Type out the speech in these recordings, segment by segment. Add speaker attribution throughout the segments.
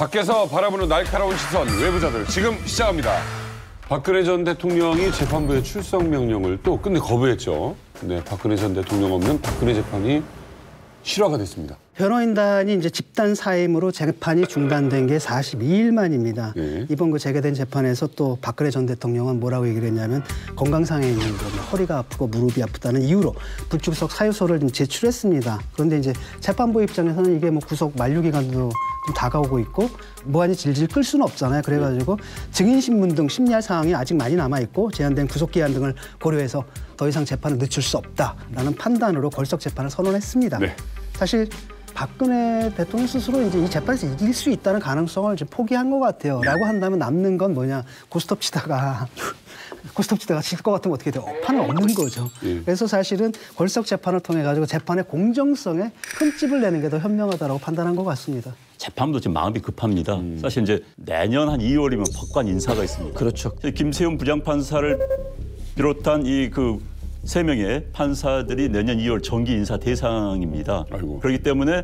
Speaker 1: 밖에서 바라보는 날카로운 시선, 외부자들 지금 시작합니다. 박근혜 전 대통령이 재판부의 출석 명령을 또 끝내 거부했죠. 네, 박근혜 전 대통령 없는 박근혜 재판이 실화가 됐습니다.
Speaker 2: 변호인단이 이제 집단 사임으로 재판이 중단된 게 42일 만입니다.
Speaker 1: 네.
Speaker 2: 이번 그 재개된 재판에서 또 박근혜 전 대통령은 뭐라고 얘기를 했냐면 건강상의 이유로 허리가 아프고 무릎이 아프다는 이유로 불출석 사유서를 좀 제출했습니다. 그런데 이제 재판부 입장에서는 이게 뭐 구속 만료 기간도 좀 다가오고 있고 무한히 질질 끌 수는 없잖아요. 그래가지고 증인 신문 등 심리할 사항이 아직 많이 남아 있고 제한된 구속 기한 등을 고려해서 더 이상 재판을 늦출 수 없다라는 판단으로 걸석 재판을 선언했습니다. 네. 사실 박근혜 대통령 스스로 이제 이 재판에서 이길 수 있다는 가능성을 이제 포기한 것 같아요. 라고 한다면 남는 건 뭐냐, 고스톱 치다가 질 것 같으면 어떻게 돼요? 판은 없는 거죠. 그래서 사실은 걸석 재판을 통해 가지고 재판의 공정성에 흠집을 내는 게 더 현명하다고 판단한 것 같습니다.
Speaker 3: 재판도 지금 마음이 급합니다. 사실 이제 내년 한 2월이면 법관 인사가 있습니다. 그렇죠. 김세훈 부장판사를 비롯한 이 그 3명의 판사들이 내년 2월 정기 인사 대상입니다. 아이고. 그렇기 때문에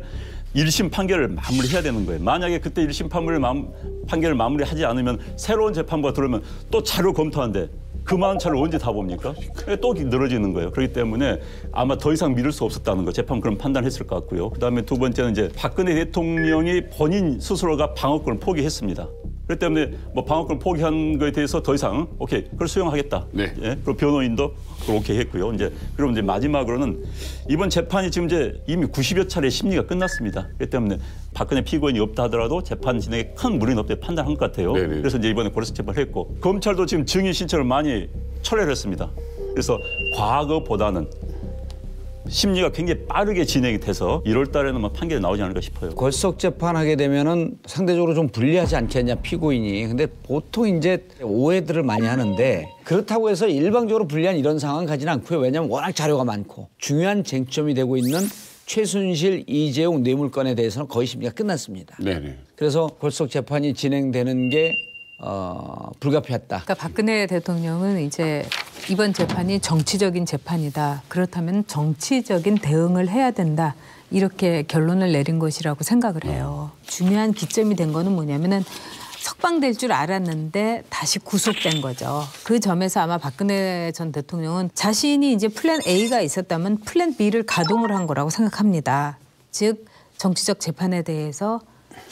Speaker 3: 1심 판결을 마무리해야 되는 거예요. 만약에 그때 1심 판결을 마무리하지 않으면 새로운 재판부가 들어오면 또 차로 검토하는데 그 많은 차를 언제 다 봅니까? 또 늘어지는 거예요. 그렇기 때문에 아마 더 이상 미룰 수 없었다는 거 재판 그런 판단했을 것 같고요. 그다음에 두 번째는 이제 박근혜 대통령이 본인 스스로가 방어권을 포기했습니다. 그렇기 때문에 뭐 방어권을 포기한 거에 대해서 더 이상 오케이 그걸 수용하겠다. 네. 예? 그리고 변호인도 그걸 오케이 했고요. 그럼 이제 마지막으로는 이번 재판이 지금 이제 이미 90여 차례 심리가 끝났습니다. 그렇기 때문에 박근혜 피고인이 없다 하더라도 재판 진행에 큰 무리는 없다 판단한 것 같아요. 네네. 그래서 이제 이번에 고려석 재판을 했고 검찰도 지금 증인 신청을 많이 철회를 했습니다. 그래서 과거보다는 심리가 굉장히 빠르게 진행이 돼서 1월 달에는 뭐 판결이 나오지 않을까 싶어요.
Speaker 4: 걸석 재판하게 되면은 상대적으로 좀 불리하지 않겠냐 피고인이. 근데 보통 이제 오해들을 많이 하는데 그렇다고 해서 일방적으로 불리한 이런 상황은 가지는 않고요. 왜냐하면 워낙 자료가 많고 중요한 쟁점이 되고 있는 최순실, 이재용 뇌물건에 대해서는 거의 심리가 끝났습니다. 네네. 그래서 걸석 재판이 진행되는 게 불가피했다.
Speaker 5: 그러니까 박근혜 대통령은 이제 이번 재판이 정치적인 재판이다. 그렇다면 정치적인 대응을 해야 된다. 이렇게 결론을 내린 것이라고 생각을 해요. 중요한 기점이 된 거는 뭐냐면은 석방될 줄 알았는데 다시 구속된 거죠. 그 점에서 아마 박근혜 전 대통령은 자신이 이제 플랜 A가 있었다면 플랜 B를 가동을 한 거라고 생각합니다. 즉 정치적 재판에 대해서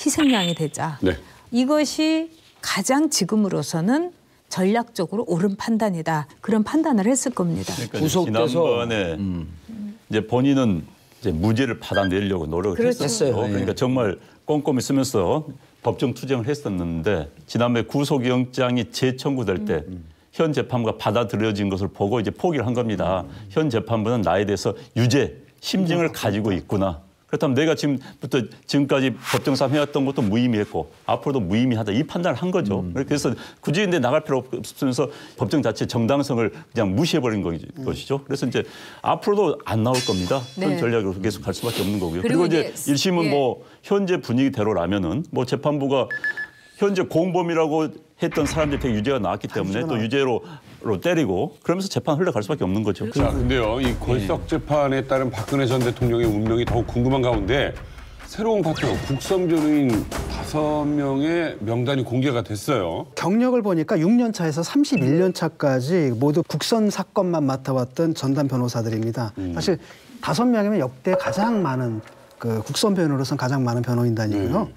Speaker 5: 희생양이 되자. 네. 이것이 가장 지금으로서는 전략적으로 옳은 판단이다. 그런 판단을 했을 겁니다.
Speaker 3: 그러니까 지난번에 이제 본인은 이제 무죄를 받아내려고 노력을
Speaker 5: 그렇죠.
Speaker 3: 했었어요. 그러니까 정말 꼼꼼히 쓰면서 법정 투쟁을 했었는데 지난번에 구속영장이 재청구될 때 현 재판부가 받아들여진 것을 보고 이제 포기를 한 겁니다. 현 재판부는 나에 대해서 유죄, 심증을 가지고 있구나. 그렇다면 내가 지금까지 법정싸움 해왔던 것도 무의미했고 앞으로도 무의미하다 이 판단을 한 거죠. 그래서 굳이 근데 나갈 필요 없으면서 법정 자체 정당성을 그냥 무시해버린 것이죠. 그래서 이제 앞으로도 안 나올 겁니다. 네. 그런 전략으로 계속 갈 수밖에 없는 거고요. 그리고 이제 1심은 예. 뭐 현재 분위기대로라면은 뭐 재판부가 현재 공범이라고 했던 사람들한테 유죄가 나왔기 때문에 또 유죄로 때리고 그러면서 재판 흘러갈 수밖에 없는 거죠.
Speaker 1: 자, 근데요. 이 걸석 재판에 따른 박근혜 전 대통령의 운명이 더욱 궁금한 가운데 새로운 파트너 국선 변호인 5명의 명단이 공개가 됐어요.
Speaker 2: 경력을 보니까 6년 차에서 31년 차까지 모두 국선 사건만 맡아왔던 전담 변호사들입니다. 사실 5명이면 역대 가장 많은 그 국선 변호로서는 가장 많은 변호인단이고요.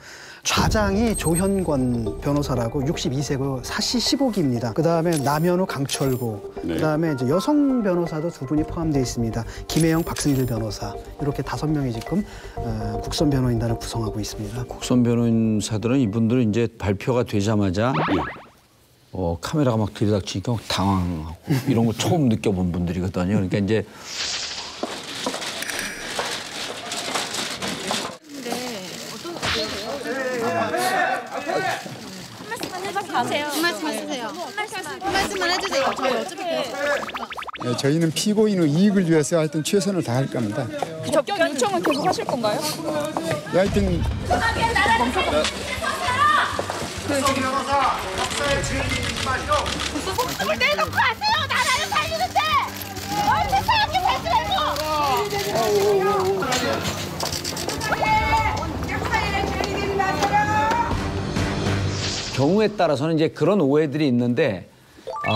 Speaker 2: 좌장이 조현권 변호사라고 62세고 사시 15기입니다. 그다음에 남현우 강철구, 그다음에 이제 여성 변호사도 2분이 포함되어 있습니다. 김혜영 박승길 변호사 이렇게 5명이 지금 국선 변호인단을 구성하고 있습니다.
Speaker 4: 국선 변호사들은 이분들은 이제 발표가 되자마자 카메라가 막 들이닥치니까 당황하고 이런 거 처음 느껴본 분들이거든요. 그러니까 이제
Speaker 6: 한 말씀만 해주세요. 저희 어차피
Speaker 7: 네, 저희는 피고인의 이익을 위해서 하여튼 최선을 다할 겁니다.
Speaker 6: 접견 요청은 계속 하실 건가요?
Speaker 7: 하여튼
Speaker 6: 무슨 목숨을 내놓고 하세요. 나라를 살리는데 어떻게 사람이 살지 말고. 역사에 죄인들이 나서라.
Speaker 4: 경우에 따라서는 이제 그런 오해들이 있는데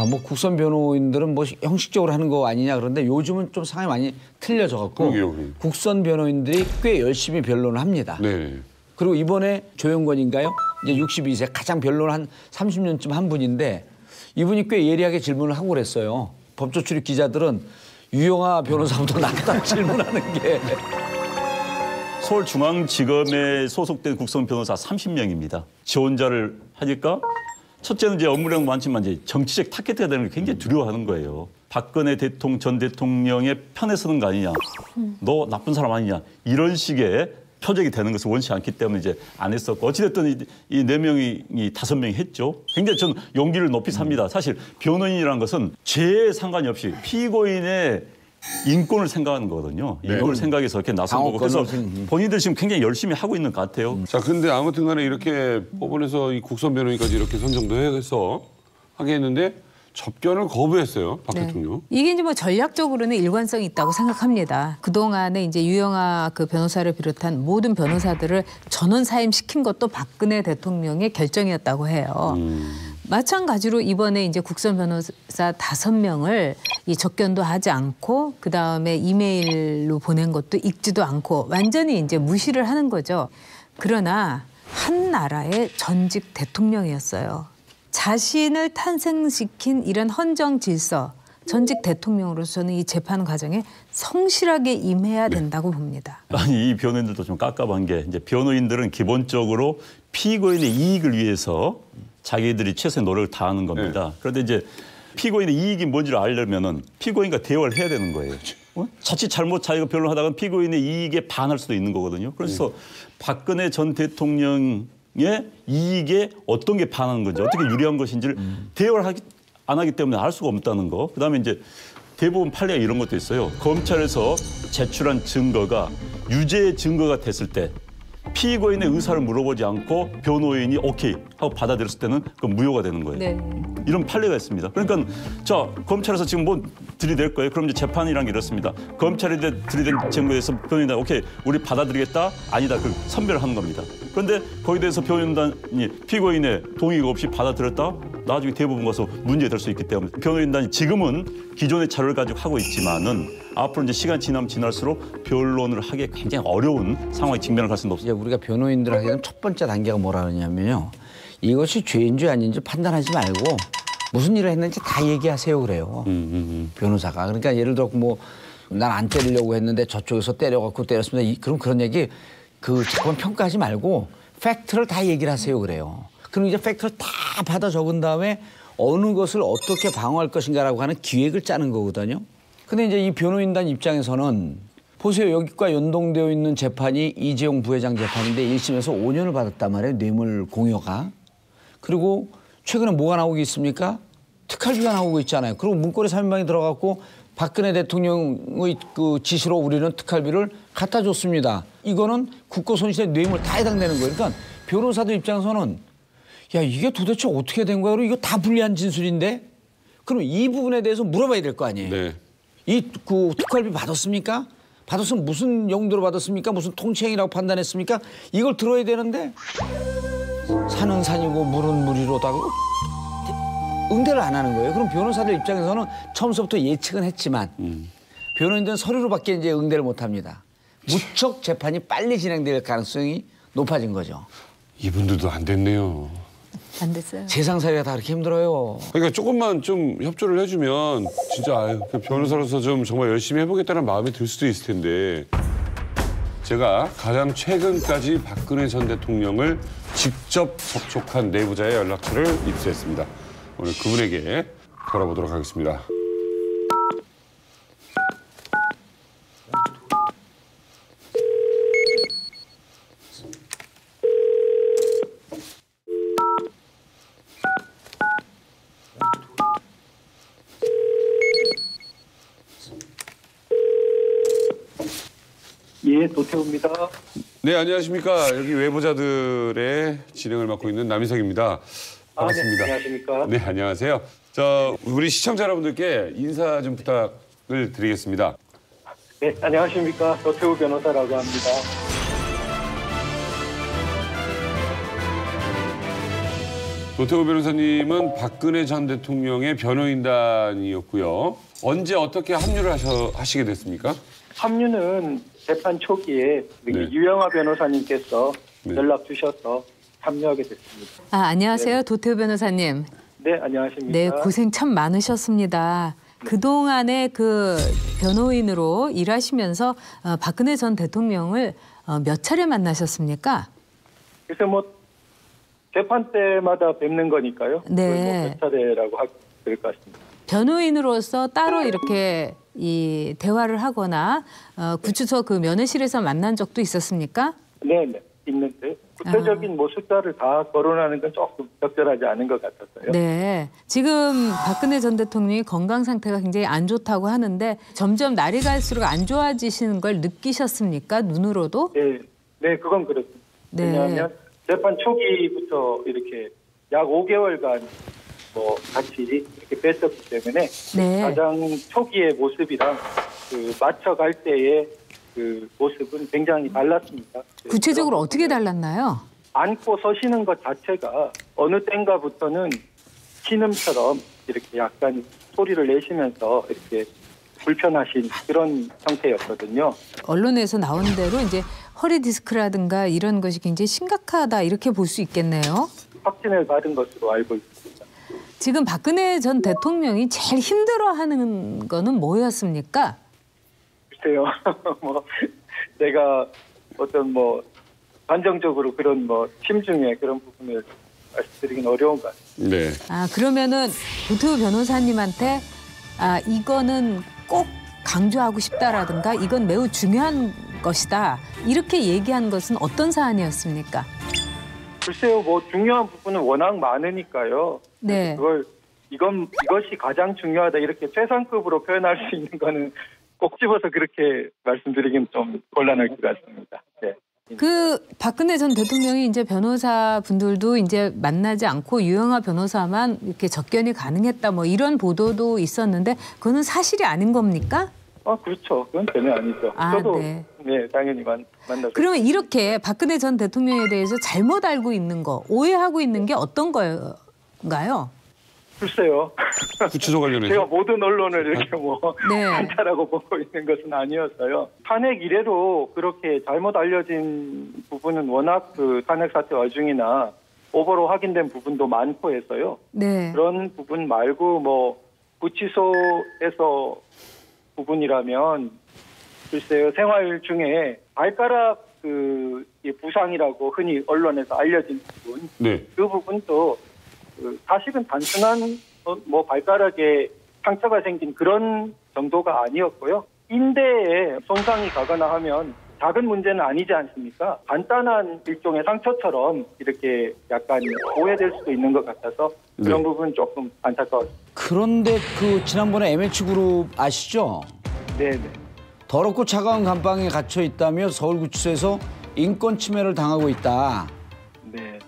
Speaker 4: 뭐 국선 변호인들은 뭐 형식적으로 하는 거 아니냐 그런데 요즘은 좀 상황이 많이 틀려져 갖고
Speaker 1: 그러게요.
Speaker 4: 국선 변호인들이 꽤 열심히 변론을 합니다.
Speaker 1: 네.
Speaker 4: 그리고 이번에 조영건인가요? 이제 62세 가장 변론을 한 30년쯤 한 분인데 이분이 꽤 예리하게 질문을 하고 그랬어요. 법조 출입 기자들은 유영아 변호사보다 낫다고 질문하는 게.
Speaker 3: 서울중앙지검에 소속된 국선 변호사 30명입니다. 지원자를 하니까 첫째는 이제 업무量많지만 이제 정치적 타겟가 되는 걸 굉장히 두려워하는 거예요. 박근혜 전 대통령의 편에 서는 거 아니냐. 너 나쁜 사람 아니냐. 이런 식의 표적이 되는 것을 원치 않기 때문에 이제 안 했었고 어찌됐든 이 4명이 5명이 했죠. 굉장히 저는 용기를 높이 삽니다. 사실 변호인이라는 것은 죄에 상관이 없이 피고인의 인권을 생각하는 거거든요. 이걸 생각해서 이렇게 나선 거고 그래서 본인들 지금 굉장히 열심히 하고 있는 것 같아요.
Speaker 1: 자, 근데 아무튼 간에 이렇게 법원에서 이 국선 변호인까지 이렇게 선정도 해서 하게 했는데 접견을 거부했어요. 박 대통령.
Speaker 5: 이게 이제 뭐 전략적으로는 일관성이 있다고 생각합니다. 그동안에 이제 유영아 그 변호사를 비롯한 모든 변호사들을 전원 사임시킨 것도 박근혜 대통령의 결정이었다고 해요. 마찬가지로 이번에 이제 국선 변호사 5명을 이 접견도 하지 않고 그 다음에 이메일로 보낸 것도 읽지도 않고 완전히 이제 무시를 하는 거죠. 그러나 한 나라의 전직 대통령이었어요. 자신을 탄생시킨 이런 헌정 질서, 전직 대통령으로서는 이 재판 과정에 성실하게 임해야 된다고 봅니다.
Speaker 3: 아니 이 변호인들도 좀 깝깝한 게 이제 변호인들은 기본적으로 피고인의 이익을 위해서 자기들이 최선의 노력을 다하는 겁니다. 그런데 이제 피고인의 이익이 뭔지를 알려면은 피고인과 대화를 해야 되는 거예요. 자칫 잘못 자기가 변론하다가 피고인의 이익에 반할 수도 있는 거거든요. 그래서 박근혜 전 대통령의 이익에 어떤 게 반하는 건지 어떻게 유리한 것인지를 대화를 안 하기 때문에 알 수가 없다는 거. 그다음에 이제 대부분 판례가 이런 것도 있어요. 검찰에서 제출한 증거가 유죄 증거가 됐을 때 피고인의 의사를 물어보지 않고 변호인이 오케이 하고 받아들였을 때는 그건 무효가 되는 거예요.
Speaker 5: 네.
Speaker 3: 이런 판례가 있습니다. 그러니까 자 검찰에서 지금 뭐 들이댈 거예요. 그럼 이제 재판이란 게 이렇습니다. 검찰이 들이댄 증거에 대해서 변호인이 오케이 우리 받아들이겠다 아니다 그 선별을 하는 겁니다. 그런데 거기에 대해서 변호인단이 피고인의 동의가 없이 받아들였다 나중에 대부분 가서 문제될 수 있기 때문에 변호인단이 지금은 기존의 자료를 가지고 하고 있지만은 앞으로 이제 시간 지나면 지날수록 변론을 하기 굉장히 어려운 상황에 직면을 갈 수는 없습니다.
Speaker 4: 이제 우리가 변호인들 하게 되면 첫 번째 단계가 뭐라 그러냐면요. 이것이 죄인지 아닌지 판단하지 말고 무슨 일을 했는지 다 얘기하세요 그래요. 변호사가. 그러니까 예를 들어 뭐 난 안 때리려고 했는데 저쪽에서 때려갖고 때렸습니다. 그럼 그런 얘기 잠깐 평가하지 말고 팩트를 다 얘기를 하세요 그래요. 그럼 이제 팩트를 다 받아 적은 다음에 어느 것을 어떻게 방어할 것인가라고 하는 기획을 짜는 거거든요. 근데 이제 이 변호인단 입장에서는 보세요. 여기과 연동되어 있는 재판이 이재용 부회장 재판인데 1심에서 5년을 받았단 말이에요. 뇌물 공여가. 그리고 최근에 뭐가 나오고 있습니까? 특활비가 나오고 있잖아요. 그리고 문고리 3인방이 들어갔고 박근혜 대통령의 그 지시로 우리는 특활비를 갖다 줬습니다. 이거는 국고 손실의 뇌물 다 해당되는 거예요. 그러니까 변호사들 입장에서는 야 이게 도대체 어떻게 된 거야? 그리고 이거 다 불리한 진술인데? 그럼 이 부분에 대해서 물어봐야 될 거 아니에요.
Speaker 1: 네.
Speaker 4: 이 특활비 받았습니까? 받았으면 무슨 용도로 받았습니까? 무슨 통치행위라고 판단했습니까? 이걸 들어야 되는데 산은 산이고 물은 물이로다가 응대를 안 하는 거예요. 그럼 변호사들 입장에서는 처음부터 예측은 했지만 변호인들은 서류로밖에 이제 응대를 못 합니다. 무척 재판이 빨리 진행될 가능성이 높아진 거죠.
Speaker 1: 이분들도 안 됐네요.
Speaker 5: 안 됐어요.
Speaker 4: 세상 살이가 다 그렇게 힘들어요.
Speaker 1: 그러니까 조금만 좀 협조를 해주면 진짜 변호사로서 좀 정말 열심히 해보겠다는 마음이 들 수도 있을 텐데 제가 가장 최근까지 박근혜 전 대통령을 직접 접촉한 내부자의 연락처를 입수했습니다. 오늘 그분에게 걸어보도록 하겠습니다.
Speaker 8: 예, 도태우입니다.
Speaker 1: 네, 안녕하십니까. 여기 외부자들의 진행을 맡고 있는 남인석입니다. 반갑습니다.
Speaker 8: 네, 안녕하십니까.
Speaker 1: 네, 안녕하세요. 우리 시청자 여러분들께 인사 좀 부탁을 드리겠습니다.
Speaker 8: 네, 안녕하십니까. 도태우 변호사라고 합니다.
Speaker 1: 도태우 변호사님은 박근혜 전 대통령의 변호인단이었고요. 언제 어떻게 합류를 하시게 됐습니까?
Speaker 8: 합류는 재판 초기에
Speaker 1: 네.
Speaker 8: 유영아 변호사님께서
Speaker 1: 네.
Speaker 8: 연락 주셔서 참여하게 됐습니다.
Speaker 5: 안녕하세요. 도태우 변호사님.
Speaker 8: 네, 안녕하십니까?
Speaker 5: 네, 고생 참 많으셨습니다. 그동안에 그 변호인으로 일하시면서 박근혜 전 대통령을 몇 차례 만나셨습니까?
Speaker 8: 그래서 뭐 재판 때마다 뵙는 거니까요.
Speaker 5: 네.
Speaker 8: 몇 차례라고 하면 될 것 같습니다.
Speaker 5: 변호인으로서 따로 이렇게 이 대화를 하거나 구치소 그 면회실에서 만난 적도 있었습니까?
Speaker 8: 네, 네. 있는데 구체적인 뭐 숫자를 다 거론하는 건 조금 적절하지 않은 것 같았어요.
Speaker 5: 네. 지금 박근혜 전 대통령이 건강 상태가 굉장히 안 좋다고 하는데 점점 날이 갈수록 안 좋아지시는 걸 느끼셨습니까? 눈으로도?
Speaker 8: 네, 네, 그건 그렇습니다.
Speaker 5: 네.
Speaker 8: 왜냐하면 재판 초기부터 이렇게 약 5개월간 뭐 같이 이렇게 뵀었기 때문에
Speaker 5: 네.
Speaker 8: 가장 초기의 모습이랑 그 맞춰갈 때의 그 모습은 굉장히 달랐습니다.
Speaker 5: 구체적으로 어떻게 달랐나요?
Speaker 8: 앉고 서시는 것 자체가 어느 땐가부터는 신음처럼 이렇게 약간 소리를 내시면서 이렇게 불편하신 그런 형태였거든요.
Speaker 5: 언론에서 나온 대로 이제 허리 디스크라든가 이런 것이 굉장히 심각하다 이렇게 볼 수 있겠네요.
Speaker 8: 확진을 받은 것으로 알고 있습니다.
Speaker 5: 지금 박근혜 전 대통령이 제일 힘들어하는 거는 뭐였습니까?
Speaker 8: 글쎄요. 뭐 내가 어떤 뭐 감정적으로 그런 뭐 심중의 그런 부분을 말씀드리긴 어려운 것 같습니다.
Speaker 1: 네.
Speaker 5: 그러면은 도태우 변호사님한테 이거는 꼭 강조하고 싶다라든가 이건 매우 중요한 것이다 이렇게 얘기한 것은 어떤 사안이었습니까?
Speaker 8: 글쎄요, 뭐 중요한 부분은 워낙 많으니까요.
Speaker 5: 네.
Speaker 8: 이것이 가장 중요하다 이렇게 최상급으로 표현할 수 있는 거는 꼭 집어서 그렇게 말씀드리긴 좀 곤란할 것 같습니다. 네.
Speaker 5: 그 박근혜 전 대통령이 이제 변호사 분들도 이제 만나지 않고 유영아 변호사만 이렇게 접견이 가능했다 뭐 이런 보도도 있었는데 그거는 사실이 아닌 겁니까?
Speaker 8: 그렇죠. 그건 전혀 아니죠. 저도
Speaker 5: 네.
Speaker 8: 네, 당연히 만나서.
Speaker 5: 그러면 이렇게 박근혜 전 대통령에 대해서 잘못 알고 있는 거, 오해하고 있는 게 어떤 거인가요?
Speaker 8: 글쎄요.
Speaker 1: 구치소 관련해서.
Speaker 8: 제가 모든 언론을 이렇게 뭐
Speaker 5: 네.
Speaker 8: 관찰하고 보고 있는 것은 아니었어요. 탄핵 이래로 그렇게 잘못 알려진 부분은 워낙 그 탄핵 사태 와중이나 오버로 확인된 부분도 많고 해서요.
Speaker 5: 네.
Speaker 8: 그런 부분 말고 뭐 구치소에서 부분이라면 글쎄요, 생활 중에 발가락 그 부상이라고 흔히 언론에서 알려진 부분,
Speaker 1: 네.
Speaker 8: 그 부분도 사실은 단순한 뭐 발가락에 상처가 생긴 그런 정도가 아니었고요. 인대에 손상이 가거나 하면 작은 문제는 아니지 않습니까? 간단한 일종의 상처처럼 이렇게 약간 오해될 수도 있는 것 같아서 그런
Speaker 1: 네.
Speaker 8: 부분 조금 안타까웠습니다.
Speaker 4: 그런데 그 지난번에 MH그룹 아시죠?
Speaker 8: 네네.
Speaker 4: 더럽고 차가운 감방에 갇혀 있다며 서울구치소에서 인권 침해를 당하고 있다.
Speaker 8: 네.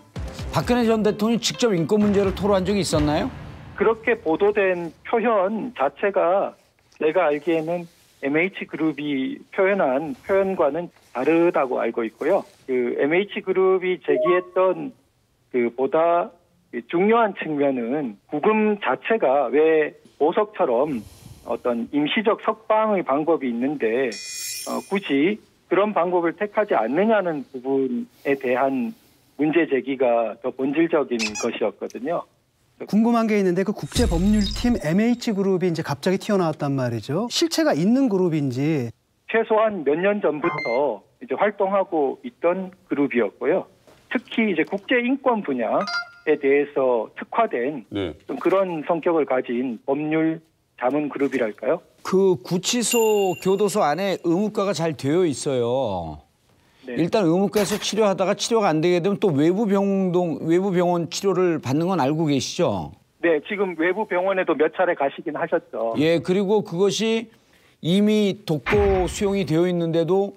Speaker 4: 박근혜 전 대통령이 직접 인권 문제를 토로한 적이 있었나요?
Speaker 8: 그렇게 보도된 표현 자체가 내가 알기에는 MH그룹이 표현한 표현과는 다르다고 알고 있고요. 그 MH그룹이 제기했던 그 보다 중요한 측면은 구금 자체가 왜 보석처럼 어떤 임시적 석방의 방법이 있는데 굳이 그런 방법을 택하지 않느냐는 부분에 대한 문제 제기가 더 본질적인 것이었거든요.
Speaker 2: 궁금한 게 있는데 그 국제법률팀 MH그룹이 이제 갑자기 튀어나왔단 말이죠. 실체가 있는 그룹인지.
Speaker 8: 최소한 몇 년 전부터 이제 활동하고 있던 그룹이었고요. 특히 이제 국제 인권 분야에 대해서 특화된
Speaker 1: 네.
Speaker 8: 좀 그런 성격을 가진 법률 자문 그룹이랄까요?
Speaker 4: 그 구치소 교도소 안에 의무과가 잘 되어 있어요.
Speaker 8: 네.
Speaker 4: 일단 의무과에서 치료하다가 치료가 안 되게 되면 또 외부 병원 치료를 받는 건 알고 계시죠?
Speaker 8: 네, 지금 외부 병원에도 몇 차례 가시긴 하셨죠.
Speaker 4: 예, 그리고 그것이 이미 독거 수용이 되어 있는데도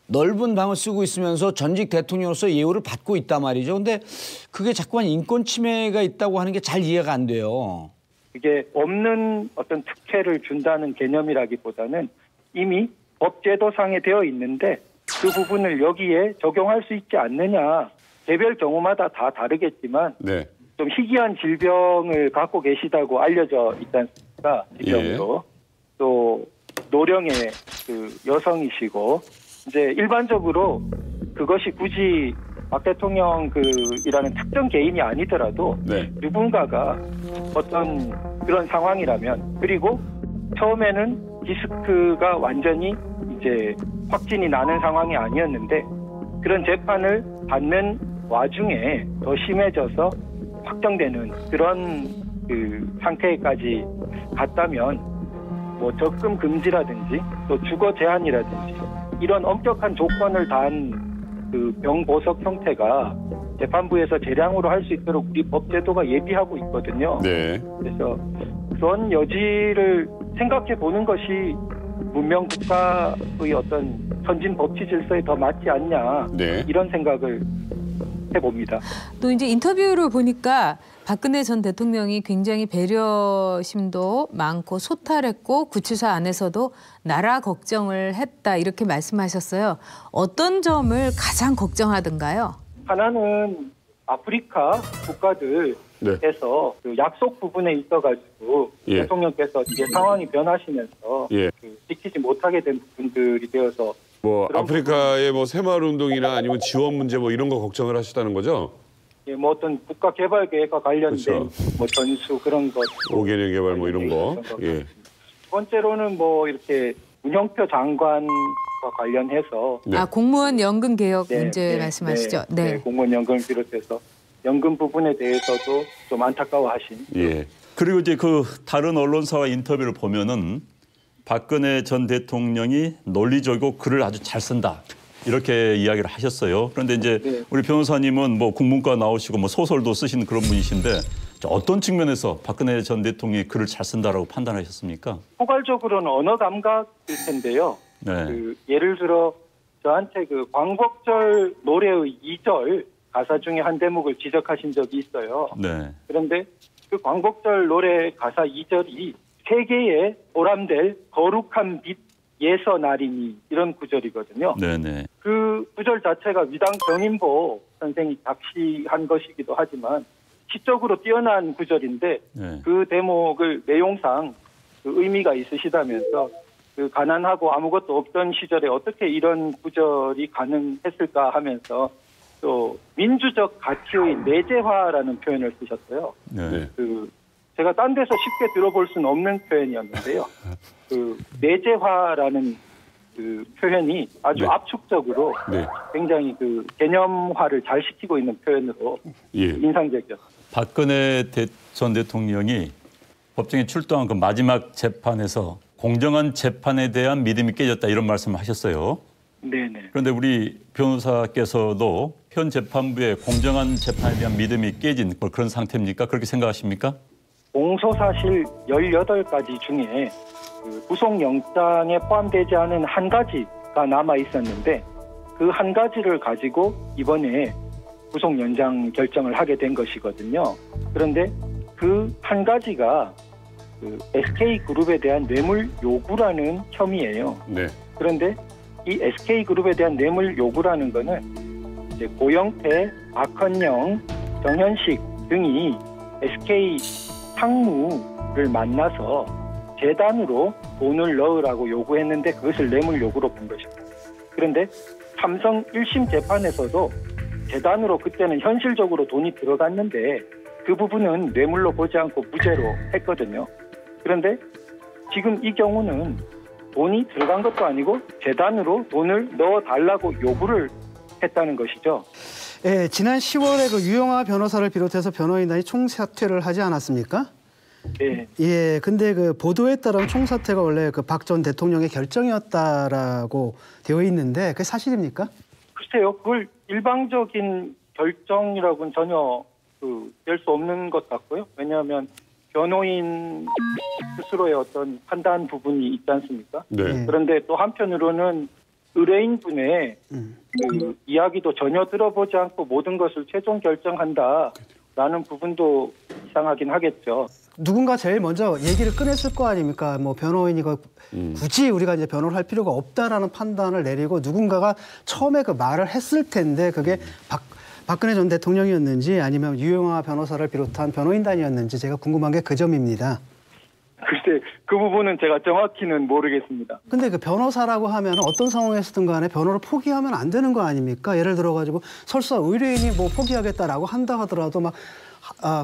Speaker 4: 넓은 방을 쓰고 있으면서 전직 대통령으로서 예우를 받고 있단 말이죠. 근데 그게 자꾸만 인권 침해가 있다고 하는 게 잘 이해가 안 돼요.
Speaker 8: 이게 없는 어떤 특혜를 준다는 개념이라기보다는 이미 법제도상에 되어 있는데 그 부분을 여기에 적용할 수 있지 않느냐. 개별 경우마다 다 다르겠지만
Speaker 1: 네.
Speaker 8: 좀 희귀한 질병을 갖고 계시다고 알려져 있지 않습니까? 질병으로. 또 노령의 그 여성이시고 이제 일반적으로 그것이 굳이 박 대통령 이라는 특정 개인이 아니더라도
Speaker 1: 네.
Speaker 8: 누군가가 어떤 그런 상황이라면 그리고 처음에는 디스크가 완전히 이제 확진이 나는 상황이 아니었는데 그런 재판을 받는 와중에 더 심해져서 확정되는 그런 그 상태까지 갔다면 뭐 적금 금지라든지 또 주거 제한이라든지 이런 엄격한 조건을 다한 그 병보석 형태가 재판부에서 재량으로 할 수 있도록 우리 법 제도가 예비하고 있거든요.
Speaker 1: 네.
Speaker 8: 그래서 그런 여지를 생각해 보는 것이 문명 국가의 어떤 선진 법치 질서에 더 맞지 않냐
Speaker 1: 네.
Speaker 8: 이런 생각을 해봅니다.
Speaker 5: 또 이제 인터뷰를 보니까 박근혜 전 대통령이 굉장히 배려심도 많고 소탈했고 구치소 안에서도 나라 걱정을 했다 이렇게 말씀하셨어요. 어떤 점을 가장 걱정하던가요?
Speaker 8: 하나는 아프리카 국가들에서
Speaker 1: 네.
Speaker 8: 그 약속 부분에 있어가지고
Speaker 1: 예.
Speaker 8: 대통령께서 이게 상황이 변하시면서
Speaker 1: 예.
Speaker 8: 지키지 못하게 된 부분들이 되어서
Speaker 1: 뭐
Speaker 8: 그런
Speaker 1: 아프리카의 뭐 새마을 운동이나 아니면 지원 문제 뭐 이런 거 걱정을 하시다는 거죠?
Speaker 8: 예, 뭐 어떤 국가 개발 계획과 관련된
Speaker 1: 그렇죠.
Speaker 8: 뭐 전수 그런 것,
Speaker 1: 5개년 개발 뭐 이런 거. 예.
Speaker 8: 두 번째로는 뭐 이렇게 문영표 장관과 관련해서
Speaker 1: 네.
Speaker 5: 아 공무원 연금 개혁
Speaker 8: 네,
Speaker 5: 문제
Speaker 8: 네,
Speaker 5: 말씀하시죠?
Speaker 8: 네,
Speaker 5: 네.
Speaker 8: 네, 공무원 연금을 비롯해서 연금 부분에 대해서도 좀 안타까워하신.
Speaker 1: 예.
Speaker 3: 그리고 이제 그 다른 언론사와 인터뷰를 보면은 박근혜 전 대통령이 논리적이고 글을 아주 잘 쓴다. 이렇게 이야기를 하셨어요. 그런데 이제
Speaker 8: 네.
Speaker 3: 우리 변호사님은 뭐 국문과 나오시고 뭐 소설도 쓰시는 그런 분이신데 어떤 측면에서 박근혜 전 대통령이 글을 잘 쓴다라고 판단하셨습니까?
Speaker 8: 포괄적으로는 언어 감각일 텐데요.
Speaker 3: 네.
Speaker 8: 그 예를 들어 저한테 그 광복절 노래의 2절 가사 중에 한 대목을 지적하신 적이 있어요.
Speaker 3: 네.
Speaker 8: 그런데 그 광복절 노래 가사 2절이 세계에 오람될 거룩한 빛 예서 나리니 이런 구절이거든요.
Speaker 3: 네네.
Speaker 8: 그 구절 자체가 위당 정인보 선생이 작시한 것이기도 하지만 시적으로 뛰어난 구절인데
Speaker 3: 네.
Speaker 8: 그 대목을 내용상 그 의미가 있으시다면서 그 가난하고 아무것도 없던 시절에 어떻게 이런 구절이 가능했을까 하면서 또 민주적 가치의 내재화라는 표현을 쓰셨어요.
Speaker 3: 네.
Speaker 8: 그 제가 딴 데서 쉽게 들어볼 수는 없는 표현이었는데요. 그 내재화라는 그 표현이 아주
Speaker 1: 네.
Speaker 8: 압축적으로
Speaker 1: 네.
Speaker 8: 굉장히 그 개념화를 잘 시키고 있는 표현으로
Speaker 1: 예.
Speaker 8: 인상적이었습니다.
Speaker 3: 박근혜 전 대통령이 법정에 출동한 그 마지막 재판에서 공정한 재판에 대한 믿음이 깨졌다 이런 말씀을 하셨어요.
Speaker 8: 네네.
Speaker 3: 그런데 우리 변호사께서도 현 재판부의 공정한 재판에 대한 믿음이 깨진 그런 상태입니까? 그렇게 생각하십니까?
Speaker 8: 공소사실 18가지 중에 그 구속영장에 포함되지 않은 한 가지가 남아 있었는데 그 한 가지를 가지고 이번에 구속연장 결정을 하게 된 것이거든요. 그런데 그 한 가지가 그 SK그룹에 대한 뇌물 요구라는 혐의예요.
Speaker 1: 네.
Speaker 8: 그런데 이 SK그룹에 대한 뇌물 요구라는 거는 이제 고영태, 박헌영, 정현식 등이 SK 상무를 만나서 재단으로 돈을 넣으라고 요구했는데 그것을 뇌물 요구로 본 것입니다. 그런데 삼성 1심 재판에서도 재단으로 그때는 현실적으로 돈이 들어갔는데 그 부분은 뇌물로 보지 않고 무죄로 했거든요. 그런데 지금 이 경우는 돈이 들어간 것도 아니고 재단으로 돈을 넣어달라고 요구를 했다는 것이죠.
Speaker 2: 예, 지난 10월에 그 유영하 변호사를 비롯해서 변호인단이 총사퇴를 하지 않았습니까?
Speaker 8: 네.
Speaker 2: 예, 근데 그 보도에 따르면 총사퇴가 원래 그 박 전 대통령의 결정이었다라고 되어 있는데 그게 사실입니까?
Speaker 8: 글쎄요, 그걸 일방적인 결정이라고는 전혀 될 수 없는 것 같고요. 왜냐하면 변호인 스스로의 어떤 판단 부분이 있지 않습니까?
Speaker 1: 네.
Speaker 8: 그런데 또 한편으로는 의뢰인분의 그 이야기도 전혀 들어보지 않고 모든 것을 최종 결정한다라는 부분도 이상하긴 하겠죠.
Speaker 2: 누군가 제일 먼저 얘기를 꺼냈을 거 아닙니까? 뭐 변호인이 굳이 우리가 이제 변호를 할 필요가 없다라는 판단을 내리고 누군가가 처음에 그 말을 했을 텐데 그게 박근혜 전 대통령이었는지 아니면 유영하 변호사를 비롯한 변호인단이었는지 제가 궁금한 게 그 점입니다.
Speaker 8: 글쎄 그 부분은 제가 정확히는 모르겠습니다.
Speaker 2: 근데 그 변호사라고 하면 어떤 상황에서든 간에 변호를 포기하면 안 되는 거 아닙니까? 예를 들어가지고 설사 의뢰인이 뭐 포기하겠다라고 한다 하더라도 막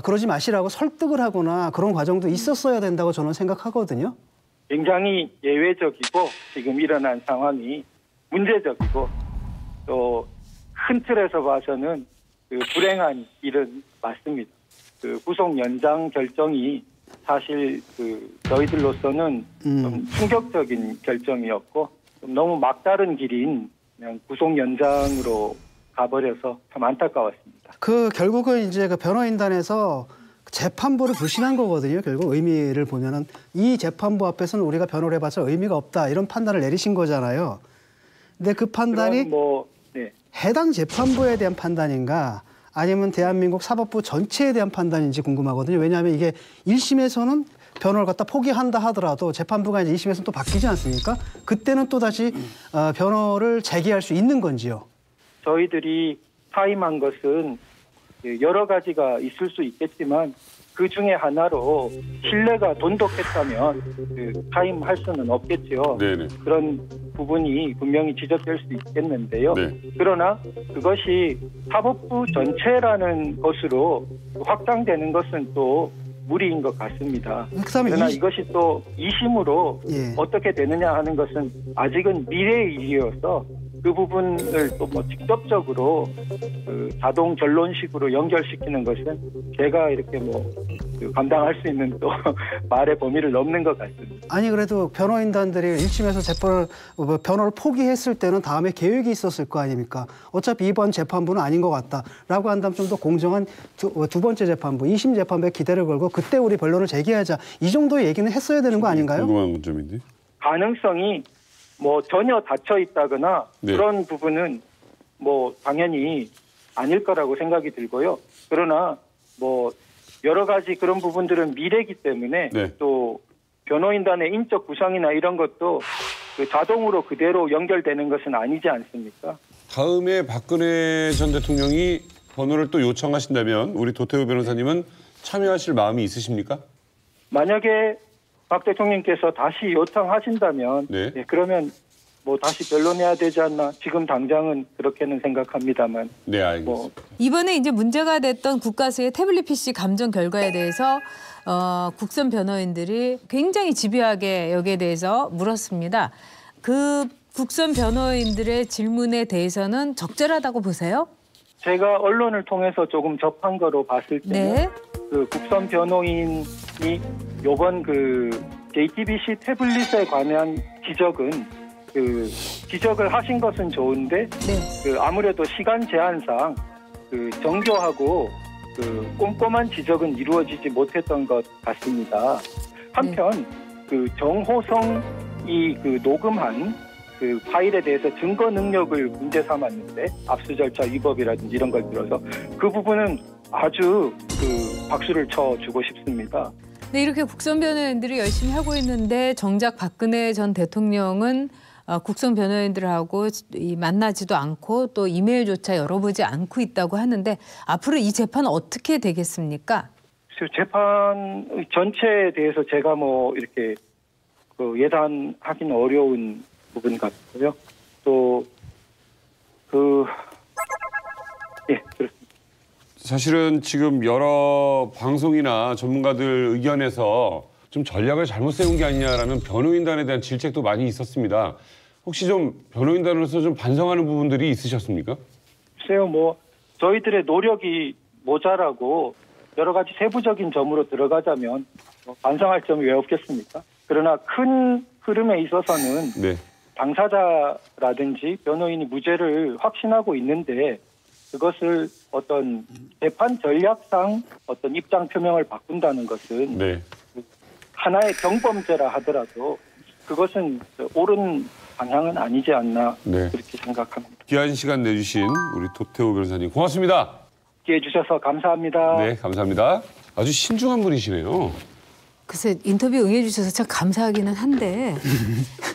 Speaker 2: 그러지 마시라고 설득을 하거나 그런 과정도 있었어야 된다고 저는 생각하거든요.
Speaker 8: 굉장히 예외적이고 지금 일어난 상황이 문제적이고 또 큰 틀에서 봐서는 그 불행한 일은 맞습니다. 그 구속 연장 결정이 사실 그 저희들로서는 좀 충격적인 결정이었고 좀 너무 막다른 길인 그냥 구속 연장으로 가버려서 참 안타까웠습니다.
Speaker 2: 그 결국은 이제 그 변호인단에서 재판부를 불신한 거거든요. 결국 의미를 보면은 이 재판부 앞에서는 우리가 변호를 해봐서 의미가 없다 이런 판단을 내리신 거잖아요. 근데 그 판단이
Speaker 8: 네.
Speaker 2: 해당 재판부에 대한 판단인가 아니면 대한민국 사법부 전체에 대한 판단인지 궁금하거든요. 왜냐하면 이게 1심에서는 변호를 갖다 포기한다 하더라도 재판부가 이제 2심에서는 또 바뀌지 않습니까? 그때는 또 다시 변호를 재개할 수 있는 건지요.
Speaker 8: 저희들이 사임한 것은 여러 가지가 있을 수 있겠지만 그 중에 하나로 신뢰가 돈독했다면 사임할 수는 없겠죠.
Speaker 1: 네네.
Speaker 8: 그런 부분이 분명히 지적될 수 있겠는데요.
Speaker 1: 네.
Speaker 8: 그러나 그것이 사법부 전체라는 것으로 확장되는 것은 또 무리인 것 같습니다. 그러나 이것이 또 2심으로
Speaker 2: 예.
Speaker 8: 어떻게 되느냐 하는 것은 아직은 미래의 일이어서 그 부분을 또 뭐 직접적으로 그 자동 결론식으로 연결시키는 것은 제가 이렇게 그 감당할 수 있는 또 말의 범위를 넘는 것 같습니다.
Speaker 2: 아니 그래도 변호인단들이 1심에서 재판을 변호를 포기했을 때는 다음에 계획이 있었을 거 아닙니까? 어차피 이번 재판부는 아닌 것 같다라고 한다면 좀 더 공정한 두 번째 재판부, 2심 재판부에 기대를 걸고 그때 우리 변론을 제기하자 이 정도의 얘기는 했어야 되는 거 아닌가요?
Speaker 1: 궁금한 점인데.
Speaker 8: 가능성이 전혀 닫혀 있다거나
Speaker 1: 네.
Speaker 8: 그런 부분은 당연히 아닐 거라고 생각이 들고요. 그러나 여러 가지 그런 부분들은 미래이기 때문에
Speaker 1: 네.
Speaker 8: 또 변호인단의 인적 구성이나 이런 것도 자동으로 그대로 연결되는 것은 아니지 않습니까?
Speaker 1: 다음에 박근혜 전 대통령이 변호를 또 요청하신다면 우리 도태우 변호사님은 참여하실 마음이 있으십니까?
Speaker 8: 만약에 박 대통령께서 다시 요청하신다면
Speaker 1: 네.
Speaker 8: 그러면 다시 변론해야 되지 않나 지금 당장은 그렇게는 생각합니다만
Speaker 1: 네, 알겠습니다.
Speaker 5: 이번에 이제 문제가 됐던 국가수의 태블릿 PC 감정 결과에 대해서 국선 변호인들이 굉장히 집요하게 여기에 대해서 물었습니다. 그 국선 변호인들의 질문에 대해서는 적절하다고 보세요?
Speaker 8: 제가 언론을 통해서 조금 접한 거로 봤을 때는
Speaker 5: 네.
Speaker 8: 그 국선 변호인이 이번 그 JTBC 태블릿에 관한 지적을 하신 것은 좋은데
Speaker 5: 네.
Speaker 8: 아무래도 시간 제한상 정교하고 꼼꼼한 지적은 이루어지지 못했던 것 같습니다. 한편 정호성이 녹음한 파일에 대해서 증거 능력을 문제 삼았는데 압수 절차 위법이라든지 이런 걸 들어서 그 부분은 아주 박수를 쳐주고 싶습니다.
Speaker 5: 네, 이렇게 국선 변호인들이 열심히 하고 있는데 정작 박근혜 전 대통령은 국선 변호인들하고 만나지도 않고 또 이메일조차 열어보지 않고 있다고 하는데 앞으로 이 재판은 어떻게 되겠습니까?
Speaker 8: 재판 전체에 대해서 제가 이렇게 예단하기는 어려운 부분 같고요. 또 그렇습니다.
Speaker 1: 사실은 지금 여러 방송이나 전문가들 의견에서 좀 전략을 잘못 세운 게 아니냐라는 변호인단에 대한 질책도 많이 있었습니다. 혹시 좀 변호인단으로서 좀 반성하는 부분들이 있으셨습니까?
Speaker 8: 글쎄요, 저희들의 노력이 모자라고 여러 가지 세부적인 점으로 들어가자면 반성할 점이 왜 없겠습니까? 그러나 큰 흐름에 있어서는
Speaker 1: 네.
Speaker 8: 당사자라든지 변호인이 무죄를 확신하고 있는데 그것을 어떤 재판 전략상 어떤 입장 표명을 바꾼다는 것은
Speaker 1: 네.
Speaker 8: 하나의 경범죄라 하더라도 그것은 옳은 방향은 아니지 않나
Speaker 1: 네.
Speaker 8: 그렇게 생각합니다.
Speaker 1: 귀한 시간 내주신 우리 도태우 변호사님 고맙습니다.
Speaker 8: 기회 주셔서 감사합니다.
Speaker 1: 네, 감사합니다. 아주 신중한 분이시네요.
Speaker 5: 글쎄 인터뷰 응해주셔서 참 감사하기는 한데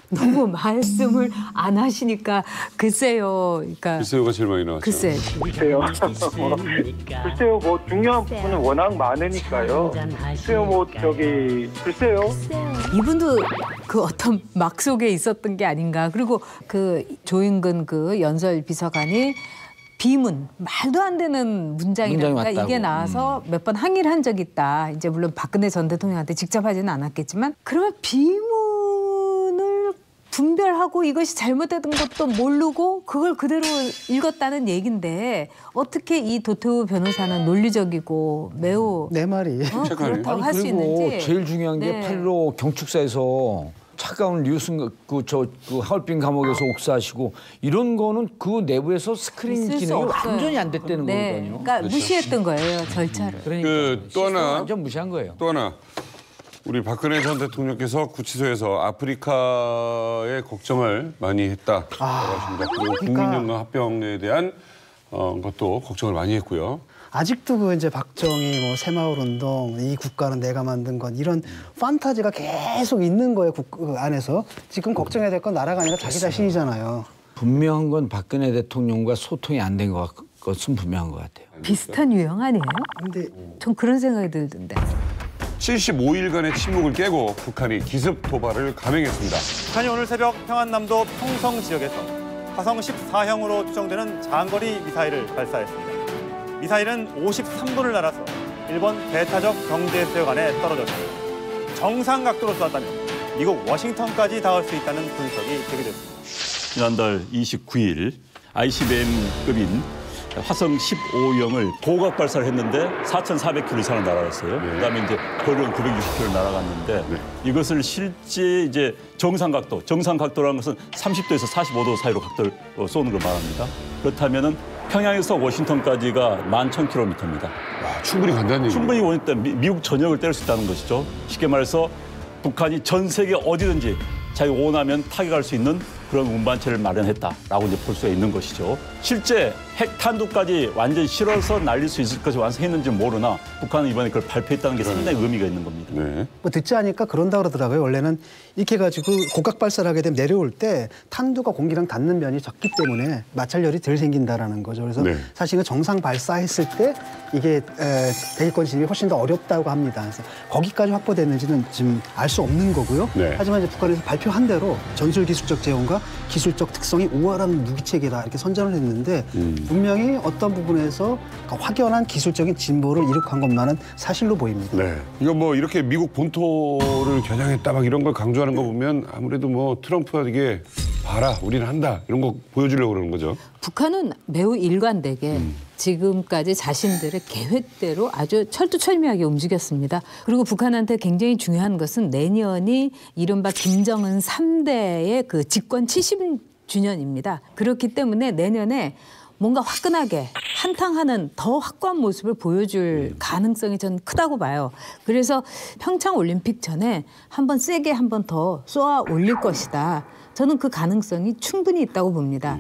Speaker 5: 너무 말씀을 안 하시니까 글쎄요. 그러니까
Speaker 1: 글쎄요가 제일 많이 나왔죠.
Speaker 5: 글쎄.
Speaker 8: 글쎄요. 글쎄요. 뭐 중요한 부분은 워낙 많으니까요. 글쎄요. 뭐 글쎄요.
Speaker 5: 이분도 그 어떤 막 속에 있었던 게 아닌가. 그리고 그 조인근 그 연설 비서관이 비문, 말도 안 되는 문장이라니까 이게 나와서 몇 번 항의를 한 적이 있다. 이제 물론 박근혜 전 대통령한테 직접 하지는 않았겠지만 그러면 비문을 분별하고 이것이 잘못된 것도 모르고 그걸 그대로 읽었다는 얘긴데 어떻게 이 도태우 변호사는 논리적이고 매우
Speaker 2: 내 말이
Speaker 5: 그렇다고 할 수
Speaker 4: 그리고
Speaker 5: 있는지.
Speaker 4: 제일 중요한 게
Speaker 5: 네.
Speaker 4: 8.15 경축사에서 차가운 류승 그 하얼빈 감옥에서 옥사하시고 이런 거는 그 내부에서 스크린
Speaker 5: 있을 수
Speaker 4: 기능이
Speaker 5: 없어요.
Speaker 4: 완전히 안 됐다는
Speaker 5: 네.
Speaker 4: 거거든요.
Speaker 5: 그러니까 무시했던 거예요, 절차를.
Speaker 4: 그러니까
Speaker 1: 또 하나.
Speaker 4: 완전 무시한 거예요.
Speaker 1: 또 하나 우리 박근혜 전 대통령께서 구치소에서 아프리카의 걱정을 많이 했다라고 하십니다. 그리고 국민연금 합병에 대한 것도 걱정을 많이 했고요.
Speaker 2: 아직도 그 이제 박정희 뭐 새마을 운동 이 국가는 내가 만든 것 이런 판타지가 계속 있는 거예요. 그 안에서 지금 걱정해야 될 건 나라가 아니라 자기 자신이잖아요.
Speaker 4: 분명한 건 박근혜 대통령과 소통이 안 된 것은 분명한 것 같아요.
Speaker 5: 비슷한 유형 아니에요?
Speaker 2: 근데
Speaker 5: 전 그런 생각이 들던데.
Speaker 1: 75일간의 침묵을 깨고 북한이 기습 도발을 감행했습니다.
Speaker 9: 북한이 오늘 새벽 평안남도 평성 지역에서 화성 14형으로 추정되는 장거리 미사일을 발사했습니다. 미사일은 53도를 날아서 일본 대타적 경제수역안에 떨어졌습니다. 정상 각도로 쐈다면 미국 워싱턴까지 닿을 수 있다는 분석이 제기됐습니다.
Speaker 3: 지난달 29일 ICBM급인 화성 15형을 고각 발사를 했는데 4,400km 이상을 날아갔어요. 그다음에 이제 거리는 960km 날아갔는데 이것을 실제 이제 정상 각도라는 것은 30도에서 45도 사이로 각도를 쏘는 걸 말합니다. 그렇다면은 평양에서 워싱턴까지가 11,000km입니다.
Speaker 1: 와, 충분히 간다는 얘기죠.
Speaker 3: 충분히 원했던 미국 전역을 때릴 수 있다는 것이죠. 쉽게 말해서 북한이 전 세계 어디든지 자기가 원하면 타격할 수 있는 그런 운반체를 마련했다라고 이제 볼 수가 있는 것이죠. 실제 핵탄두까지 완전히 실어서 날릴 수 있을 것이 완성했는지는 모르나 북한은 이번에 그걸 발표했다는 게 상당히 의미가 있는 겁니다.
Speaker 1: 네.
Speaker 2: 뭐 듣지 않으니까 그런다 그러더라고요. 원래는 이렇게 해가지고 고각 발사를 하게 되면 내려올 때 탄두가 공기랑 닿는 면이 적기 때문에 마찰열이 덜 생긴다라는 거죠. 그래서
Speaker 1: 네.
Speaker 2: 사실은 정상 발사했을 때 이게 대기권 진입이 훨씬 더 어렵다고 합니다. 그래서 거기까지 확보됐는지는 지금 알 수 없는 거고요.
Speaker 1: 네.
Speaker 2: 하지만 이제 북한에서 발표한 대로 전술 기술적 재원과 기술적 특성이 우월한 무기체계다 이렇게 선전을 했는데 분명히 어떤 부분에서 확연한 기술적인 진보를 이룩한 것만은 사실로 보입니다.
Speaker 1: 네. 이거 뭐 이렇게 미국 본토를 겨냥했다 막 이런 걸 강조하는 거 보면 아무래도 뭐 트럼프가 이게 봐라 우리는 한다 이런 거 보여주려고 그러는 거죠.
Speaker 5: 북한은 매우 일관되게 지금까지 자신들의 계획대로 아주 철두철미하게 움직였습니다. 그리고 북한한테 굉장히 중요한 것은 내년이 이른바 김정은 3대의 그 집권 70주년입니다. 그렇기 때문에 내년에 뭔가 화끈하게 한탕하는 더 확고한 모습을 보여줄 가능성이 저는 크다고 봐요. 그래서 평창 올림픽 전에 한번 세게 한 번 더 쏘아 올릴 것이다. 저는 그 가능성이 충분히 있다고 봅니다.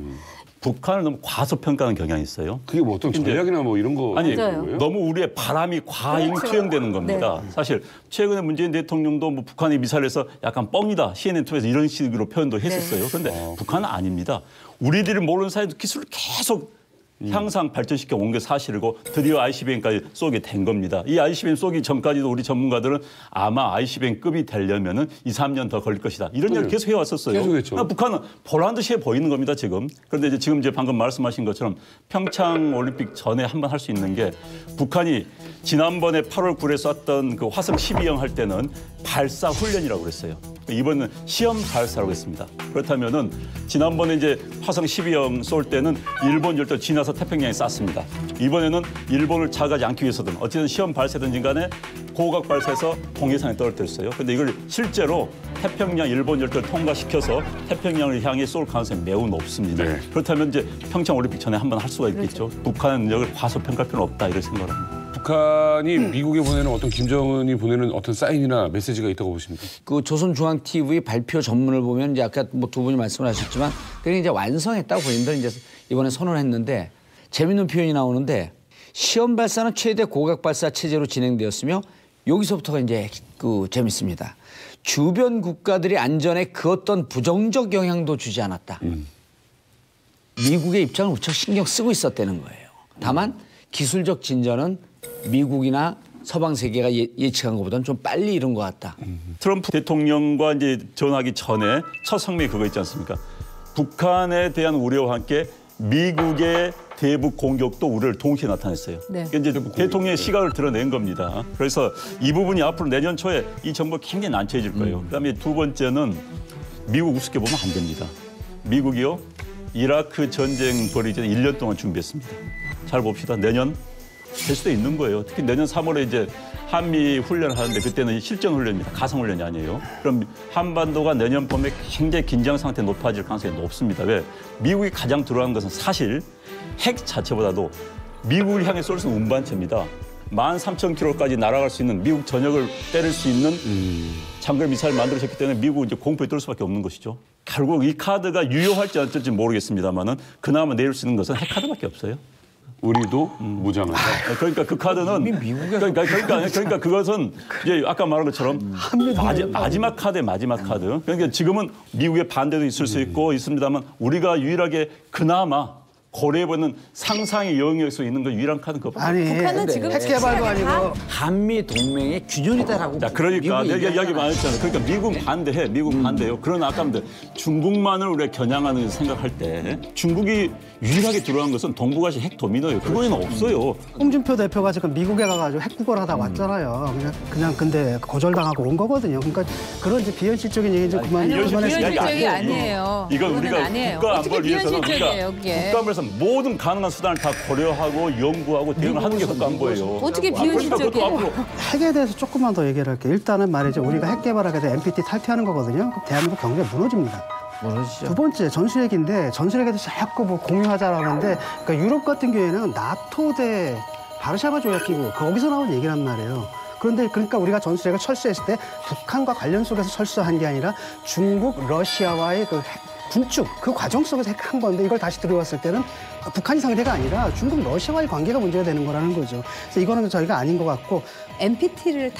Speaker 3: 북한을 너무 과소평가하는 경향이 있어요.
Speaker 1: 그게 뭐 어떤 전략이나 뭐 이런 거
Speaker 3: 아니
Speaker 5: 맞아요.
Speaker 1: 거예요?
Speaker 3: 너무 우리의 바람이 과잉
Speaker 5: 그렇죠.
Speaker 3: 투영되는 겁니다. 사실 최근에 문재인 대통령도 뭐 북한의 미사일에서 약간 뻥이다 CNN2에서 이런 식으로 표현도 했었어요. 그런데 북한은 아닙니다. 우리들이 모르는 사이도 기술을 계속 향상 발전시켜 온 게 사실이고 드디어 ICBM까지 쏘게 된 겁니다. 이 ICBM 쏘기 전까지도 우리 전문가들은 아마 ICBM급이 되려면은 2, 3년 더 걸릴 것이다. 이런 얘기를 계속 해왔었어요.
Speaker 1: 계속 했죠.
Speaker 3: 북한은 보란 듯이 해 보이는 겁니다, 지금. 그런데 이제 지금 방금 말씀하신 것처럼 평창 올림픽 전에 한번 할 수 있는 게 북한이 지난번에 8월 9일에 쐈던 그 화성 12형 할 때는 발사 훈련이라고 그랬어요. 이번은 시험 발사라고 했습니다. 그렇다면은 지난번에 이제 화성 12형 쏠 때는 일본 열도 지나서 태평양에 쐈습니다. 이번에는 일본을 자극하지 않기 위해서든 어쨌든 시험 발사든지 간에 고각 발사해서 동해상에 떨어뜨렸어요. 그런데 이걸 실제로 태평양 일본 열도를 통과시켜서 태평양을 향해 쏠 가능성이 매우 높습니다.
Speaker 1: 네.
Speaker 3: 그렇다면 이제 평창 올림픽 전에 한번 할 수가 있겠죠. 북한의 능력을 과소평가할 필요는 없다 이런 생각을 합니다.
Speaker 1: 북한이 미국에 보내는 어떤 김정은이 보내는 어떤 사인이나 메시지가 있다고 보십니까?
Speaker 4: 그 조선중앙TV 발표 전문을 보면 이제 아까 뭐 두 분이 말씀을 하셨지만 그게 이제 완성했다고 본인들은 이제 이번에 선언했는데 재밌는 표현이 나오는데 시험 발사는 최대 고각 발사 체제로 진행되었으며 여기서부터가 이제 그 재밌습니다. 주변 국가들의 안전에 그 어떤 부정적 영향도 주지 않았다. 미국의 입장을 무척 신경 쓰고 있었다는 거예요. 다만 기술적 진전은 미국이나 서방 세계가 예측한 것보다는 좀 빨리 이룬 것 같다.
Speaker 3: 트럼프 대통령과 이제 전화하기 전에 첫 성명이 그거 있지 않습니까? 북한에 대한 우려와 함께 미국의 대북 공격도 우려를 동시에 나타냈어요.
Speaker 5: 네.
Speaker 3: 그러니까 이제 대통령의 시각을 드러낸 겁니다. 그래서 이 부분이 앞으로 내년 초에 이 정부가 굉장히 난처해질 거예요. 그다음에 두 번째는 미국 우습게 보면 안 됩니다. 미국이요, 이라크 전쟁 벌이기 전에 1년 동안 준비했습니다. 잘 봅시다. 내년 될 수도 있는 거예요. 특히 내년 3월에 이제 한미 훈련을 하는데 그때는 실전 훈련입니다. 가상 훈련이 아니에요. 그럼 한반도가 내년 봄에 굉장히 긴장 상태 높아질 가능성이 높습니다. 왜? 미국이 가장 두려워하는 것은 사실 핵 자체보다도 미국을 향해 쏠 수 있는 운반체입니다. 13,000km까지 날아갈 수 있는 미국 전역을 때릴 수 있는 장거리 미사일을 만들어졌기 때문에 미국은 이제 공포에 떨 수밖에 없는 것이죠. 결국 이 카드가 유효할지 안 될지 모르겠습니다만은 그나마 내릴 수 있는 것은 핵 카드밖에 없어요.
Speaker 1: 우리도 무장하자.
Speaker 3: 그러니까 그 카드는 그러니까 그것은 이제 아까 말한 것처럼 마지막 카드에 마지막 카드. 그러니까 지금은 미국의 반대도 있을 수 있고 있습니다만 우리가 유일하게 그나마 고려해보는 상상의 영역에서 있는 건 유일한 카드는 그거.
Speaker 2: 아니,
Speaker 5: 북한은 지금
Speaker 2: 핵 개발도 아니고
Speaker 4: 한미 동맹의 균열이다라고.
Speaker 3: 자, 그러니까 내가 이야기 많이 했잖아요. 그러니까 미국은 반대해. 미국은 반대요. 그러나 아까 말한 중국만을 우리가 겨냥하는 생각할 때 중국이 유일하게 들어간 것은 동북아시아 핵 도미노예요. 그거에는 없어요.
Speaker 2: 홍준표 대표가 지금 미국에 가가지고 핵구걸 하다 왔잖아요. 그냥 근데 거절당하고 온 거거든요. 그러니까 그런 이제 비현실적인 얘기 좀
Speaker 5: 비현실적이 아니에요.
Speaker 3: 이건 우리가
Speaker 5: 아니에요.
Speaker 3: 국가 안보를 위해서는 우리가 국가 안보에서 모든 가능한 수단을 다 고려하고 연구하고 대응을 하는 게 국가 안보예요.
Speaker 5: 어떻게 비현실적이에요?
Speaker 2: 핵에 대해서 조금만 더 얘기를 할게요. 일단은 말이죠. 우리가 핵 개발하게 돼서 NPT 탈퇴하는 거거든요. 그럼 대한민국 경제가 무너집니다.
Speaker 4: 모르시죠.
Speaker 2: 두 번째 전술핵인데 전술핵에 대해서 자꾸 뭐 공유하자라는데 그러니까 유럽 같은 경우에는 나토 대 바르샤바 조약기구 거기서 나온 얘기란 말이에요. 그런데 그러니까 우리가 전술핵을 철수했을 때 북한과 관련 속에서 철수한 게 아니라 중국, 러시아와의 그 군축 그 과정 속에서 핵한 건데 이걸 다시 들어왔을 때는 북한이 상대가 아니라 중국, 러시아와의 관계가 문제가 되는 거라는 거죠. 그래서 이거는 저희가 아닌 것 같고
Speaker 5: NPT를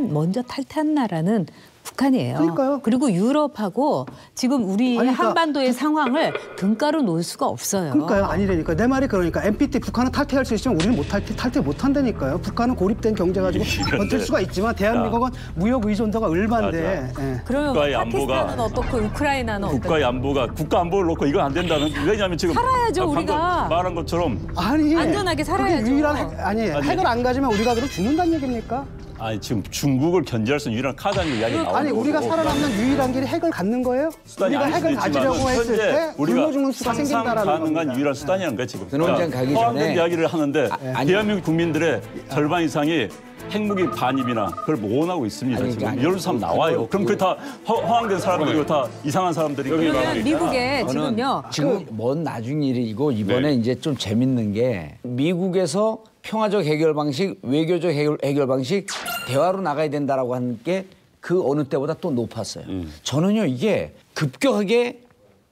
Speaker 5: 먼저 탈퇴한 나라는 북한이에요.
Speaker 2: 그러니까요.
Speaker 5: 그리고 유럽하고 지금 우리
Speaker 2: 아니, 그러니까
Speaker 5: 한반도의 상황을 등가로 놓을 수가 없어요.
Speaker 2: 그러니까요. 아니라니까. 내 말이 그러니까 NPT 북한은 탈퇴할 수 있지만 우리는 탈퇴 못 한다니까요. 북한은 고립된 경제 가지고 버틸 수가 있지만 대한민국은 무역 의존도가 을반데. 예.
Speaker 5: 그러면
Speaker 3: 국가의
Speaker 5: 파키스탄은 어떻고 우크라이나는 어떻고?
Speaker 3: 국가의 안보가 국가 안보를 놓고 이건 안 된다는. 왜냐하면 지금
Speaker 5: 살아야죠,
Speaker 3: 방금
Speaker 5: 우리가.
Speaker 3: 말한 것처럼
Speaker 2: 아니
Speaker 5: 안전하게 살아야죠.
Speaker 2: 그게 유일한 핵을 안 가지면 우리가 그럼 죽는다는 얘기입니까?
Speaker 3: 아니 지금 중국을 견제할 수 있는 유일한 카드라는 이야기 나오는
Speaker 2: 아니 우리가
Speaker 3: 거고.
Speaker 2: 살아남는 유일한 길이 핵을 갖는 거예요?
Speaker 3: 수단이
Speaker 2: 우리가
Speaker 3: 아닐 수도
Speaker 2: 핵을 가지려고
Speaker 3: 있지만
Speaker 2: 했을 때
Speaker 3: 현재 우리가
Speaker 2: 굶어 죽는 수가
Speaker 3: 상상
Speaker 2: 생긴다라는
Speaker 3: 가능한
Speaker 2: 겁니다.
Speaker 3: 유일한 수단이라는 거야 지금.
Speaker 4: 드론장 가기
Speaker 3: 허황된
Speaker 4: 전에
Speaker 3: 이야기를 하는데 대한민국 국민들의 절반 이상이 핵무기 반입이나 그걸 원하고 있습니다.
Speaker 4: 아니,
Speaker 3: 지금
Speaker 4: 아니,
Speaker 3: 여론조사 나와요. 그럼 그게 다 허황된 사람들이고 다 이상한 사람들이고.
Speaker 5: 그러면 미국에 지금요.
Speaker 4: 지금 먼 나중 일이고 이번에 이제 좀 재밌는 게 미국에서 평화적 해결 방식, 외교적 해결 방식, 대화로 나가야 된다라고 하는 게 그 어느 때보다 또 높았어요. 저는요 이게 급격하게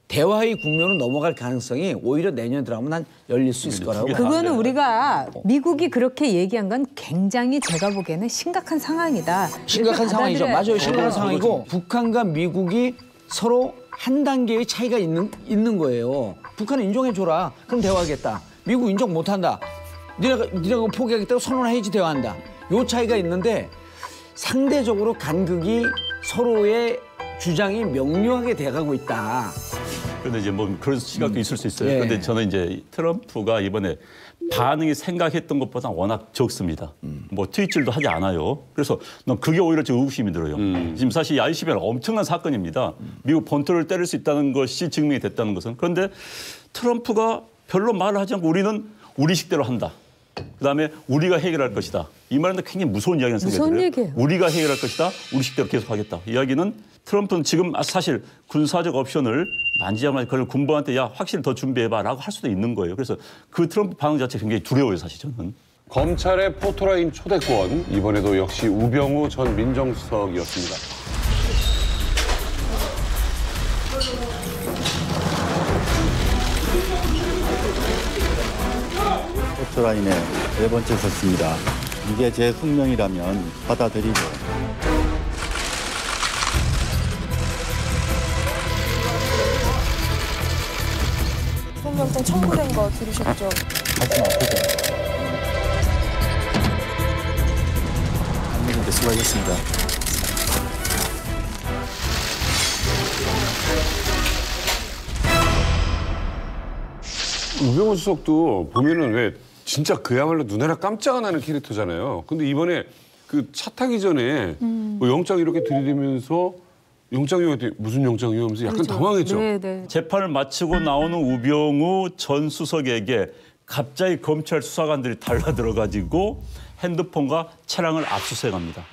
Speaker 4: 대화의 국면으로 넘어갈 가능성이 오히려 내년 들어가면 한 열릴 수 있을 거라고.
Speaker 5: 그거는 우리가 미국이 그렇게 얘기한 건 굉장히 제가 보기에는 심각한 상황이다.
Speaker 4: 심각한
Speaker 5: 이렇게
Speaker 4: 상황이죠.
Speaker 5: 받아들여야
Speaker 4: 맞아요. 심각한 상황이고 북한과 미국이 서로 한 단계의 차이가 있는 거예요. 북한은 인정해줘라. 그럼 대화하겠다. 미국 인정 못한다. 니네가 포기하겠다고 선언해야지 대화한다. 요 차이가 있는데 상대적으로 간극이 서로의 주장이 명료하게 돼가고 있다.
Speaker 3: 그런데 이제 뭐 그런 시각도 있을 수 있어요.
Speaker 4: 예.
Speaker 3: 그런데 저는 이제 트럼프가 이번에 반응이 생각했던 것보다 워낙 적습니다. 뭐 트윗질도 하지 않아요. 그래서 난 그게 오히려 좀 의구심이 들어요. 지금 사실 ICBM은 엄청난 사건입니다. 미국 본토를 때릴 수 있다는 것이 증명이 됐다는 것은. 그런데 트럼프가 별로 말을 하지 않고 우리는 우리식대로 한다. 그다음에 우리가 해결할 것이다. 이 말은 굉장히 무서운 이야기라는 생각이 들어요.
Speaker 5: 무서운 얘기예요.
Speaker 3: 우리가 해결할 것이다. 우리식대로 계속하겠다. 이야기는 트럼프는 지금 사실 군사적 옵션을 만지자마자 그걸 군부한테 야 확실히 더 준비해봐라고 할 수도 있는 거예요. 그래서 그 트럼프 반응 자체가 굉장히 두려워요. 사실 저는.
Speaker 1: 검찰의 포토라인 초대권 이번에도 역시 우병우 전 민정수석이었습니다.
Speaker 10: 포토라인의 네 번째 섰습니다. 이게 제 숙명이라면 받아들이고
Speaker 11: 구속영장 청구된 거 들으셨죠?
Speaker 10: 네, 수고하셨습니다.
Speaker 1: 우병우 수석도 보면은 왜 진짜 그야말로 눈에나 깜짝 안 하는 캐릭터잖아요. 근데 이번에 그 차 타기 전에 뭐 영장 이렇게 들이대면서 영장이요 무슨 영장이요 하면서 약간
Speaker 5: 그렇죠.
Speaker 1: 당황했죠.
Speaker 5: 네.
Speaker 3: 재판을 마치고 나오는 우병우 전 수석에게 갑자기 검찰 수사관들이 달라들어가지고 핸드폰과 차량을 압수수색합니다.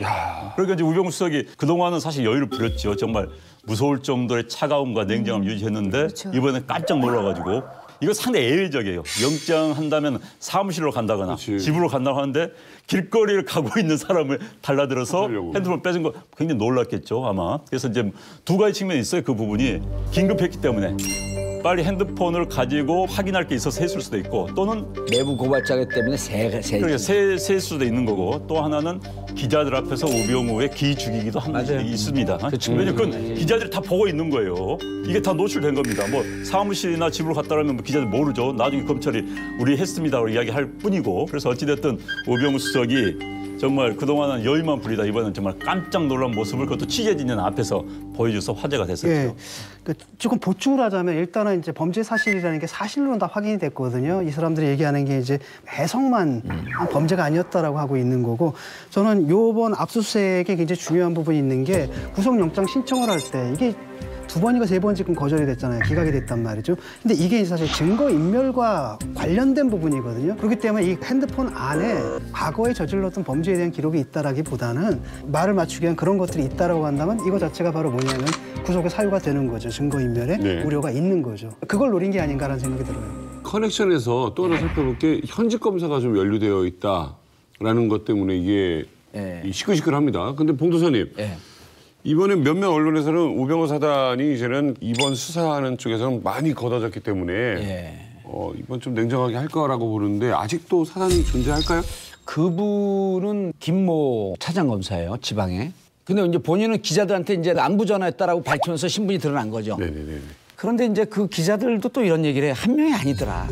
Speaker 3: 그러니까 이제 우병우 수석이 그동안은 사실 여유를 부렸죠. 정말 무서울 정도의 차가움과 냉정함을 유지했는데
Speaker 5: 그렇죠.
Speaker 3: 이번에 깜짝 놀라가지고 이거 상당히 예외적이에요. 영장 한다면 사무실로 간다거나
Speaker 1: 그렇지.
Speaker 3: 집으로 간다고 하는데 길거리를 가고 있는 사람을 달라들어서
Speaker 1: 하려고.
Speaker 3: 핸드폰 뺏은 거 굉장히 놀랐겠죠 아마. 그래서 이제 두 가지 측면이 있어요. 그 부분이 긴급했기 때문에 빨리 핸드폰을 가지고 확인할 게 있어서 했을 수도 있고 또는
Speaker 4: 내부 고발자기 때문에
Speaker 3: 그러니까 셀 수도 있는 거고 또 하나는 기자들 앞에서 우병우의 기 죽이기도 한
Speaker 4: 맞아요.
Speaker 3: 적이 있습니다.
Speaker 4: 그렇죠.
Speaker 3: 왜냐면 그건 기자들이 다 보고 있는 거예요. 이게 다 노출된 겁니다. 뭐 사무실이나 집으로 갔다 오면 뭐 기자들 모르죠. 나중에 검찰이 우리 했습니다라고 이야기할 뿐이고 그래서 어찌됐든 우병우 수석이 정말 그동안은 여유만 부리다 이번엔 정말 깜짝 놀란 모습을 그것도 취재진들 앞에서 보여줘서 화제가 됐었죠.
Speaker 2: 예. 그러니까 조금 보충을 하자면 일단은 이제 범죄 사실이라는 게 사실로는 다 확인이 됐거든요. 이 사람들이 얘기하는 게 이제 해석만 범죄가 아니었다라고 하고 있는 거고 저는 요번 압수수색에 굉장히 중요한 부분이 있는 게 구속영장 신청을 할 때 이게 2번인가 3번 지금 거절이 됐잖아요. 기각이 됐단 말이죠. 근데 이게 사실 증거인멸과 관련된 부분이거든요. 그렇기 때문에 이 핸드폰 안에 과거에 저질렀던 범죄에 대한 기록이 있다라기보다는 말을 맞추기 위한 그런 것들이 있다라고 한다면 이거 자체가 바로 뭐냐면 구속의 사유가 되는 거죠. 증거인멸에
Speaker 1: 네.
Speaker 2: 우려가 있는 거죠. 그걸 노린 게 아닌가라는 생각이 들어요.
Speaker 1: 커넥션에서 또 하나 살펴볼 게 현직 검사가 좀 연루되어 있다라는 것 때문에 이게 이 시끌시끌합니다. 근데 봉도사님. 이번에 몇몇 언론에서는 우병우 사단이 이제는 이번 수사하는 쪽에서는 많이 걷어졌기 때문에 이번 좀 냉정하게 할 거라고 보는데 아직도 사단이 존재할까요?
Speaker 4: 그분은 김모 차장검사예요, 지방에. 근데 이제 본인은 기자들한테 이제 안부 전화했다라고 밝히면서 신분이 드러난 거죠.
Speaker 1: 네네네.
Speaker 4: 그런데 이제 그 기자들도 또 이런 얘기를 해. 한 명이 아니더라.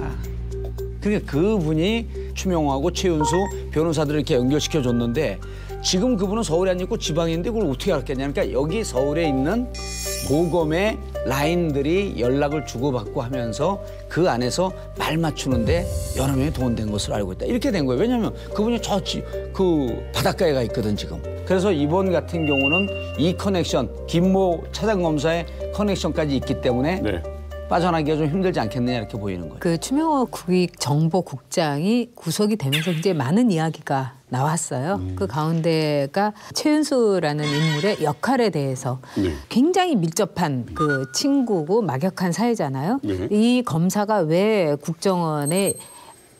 Speaker 4: 그러니까 그분이 추명호하고 최윤수 변호사들을 이렇게 연결시켜 줬는데 지금 그분은 서울에 안 있고 지방인데 그걸 어떻게 알았겠냐. 그러니까 여기 서울에 있는 고검의 라인들이 연락을 주고받고 하면서 그 안에서 말 맞추는데 여러 명이 동원된 것으로 알고 있다. 이렇게 된 거예요. 왜냐하면 그분이 그 바닷가에 가 있거든 지금. 그래서 이번 같은 경우는 이 커넥션, 김모 차장검사의 커넥션까지 있기 때문에 빠져나기가 좀 힘들지 않겠느냐 이렇게 보이는 거예요.
Speaker 5: 그 추명호 국익정보국장이 구속이 되면서 굉장히 많은 이야기가 나왔어요. 그 가운데가 최윤수라는 인물의 역할에 대해서 굉장히 밀접한 그 친구고 막역한 사이잖아요. 이 검사가 왜 국정원에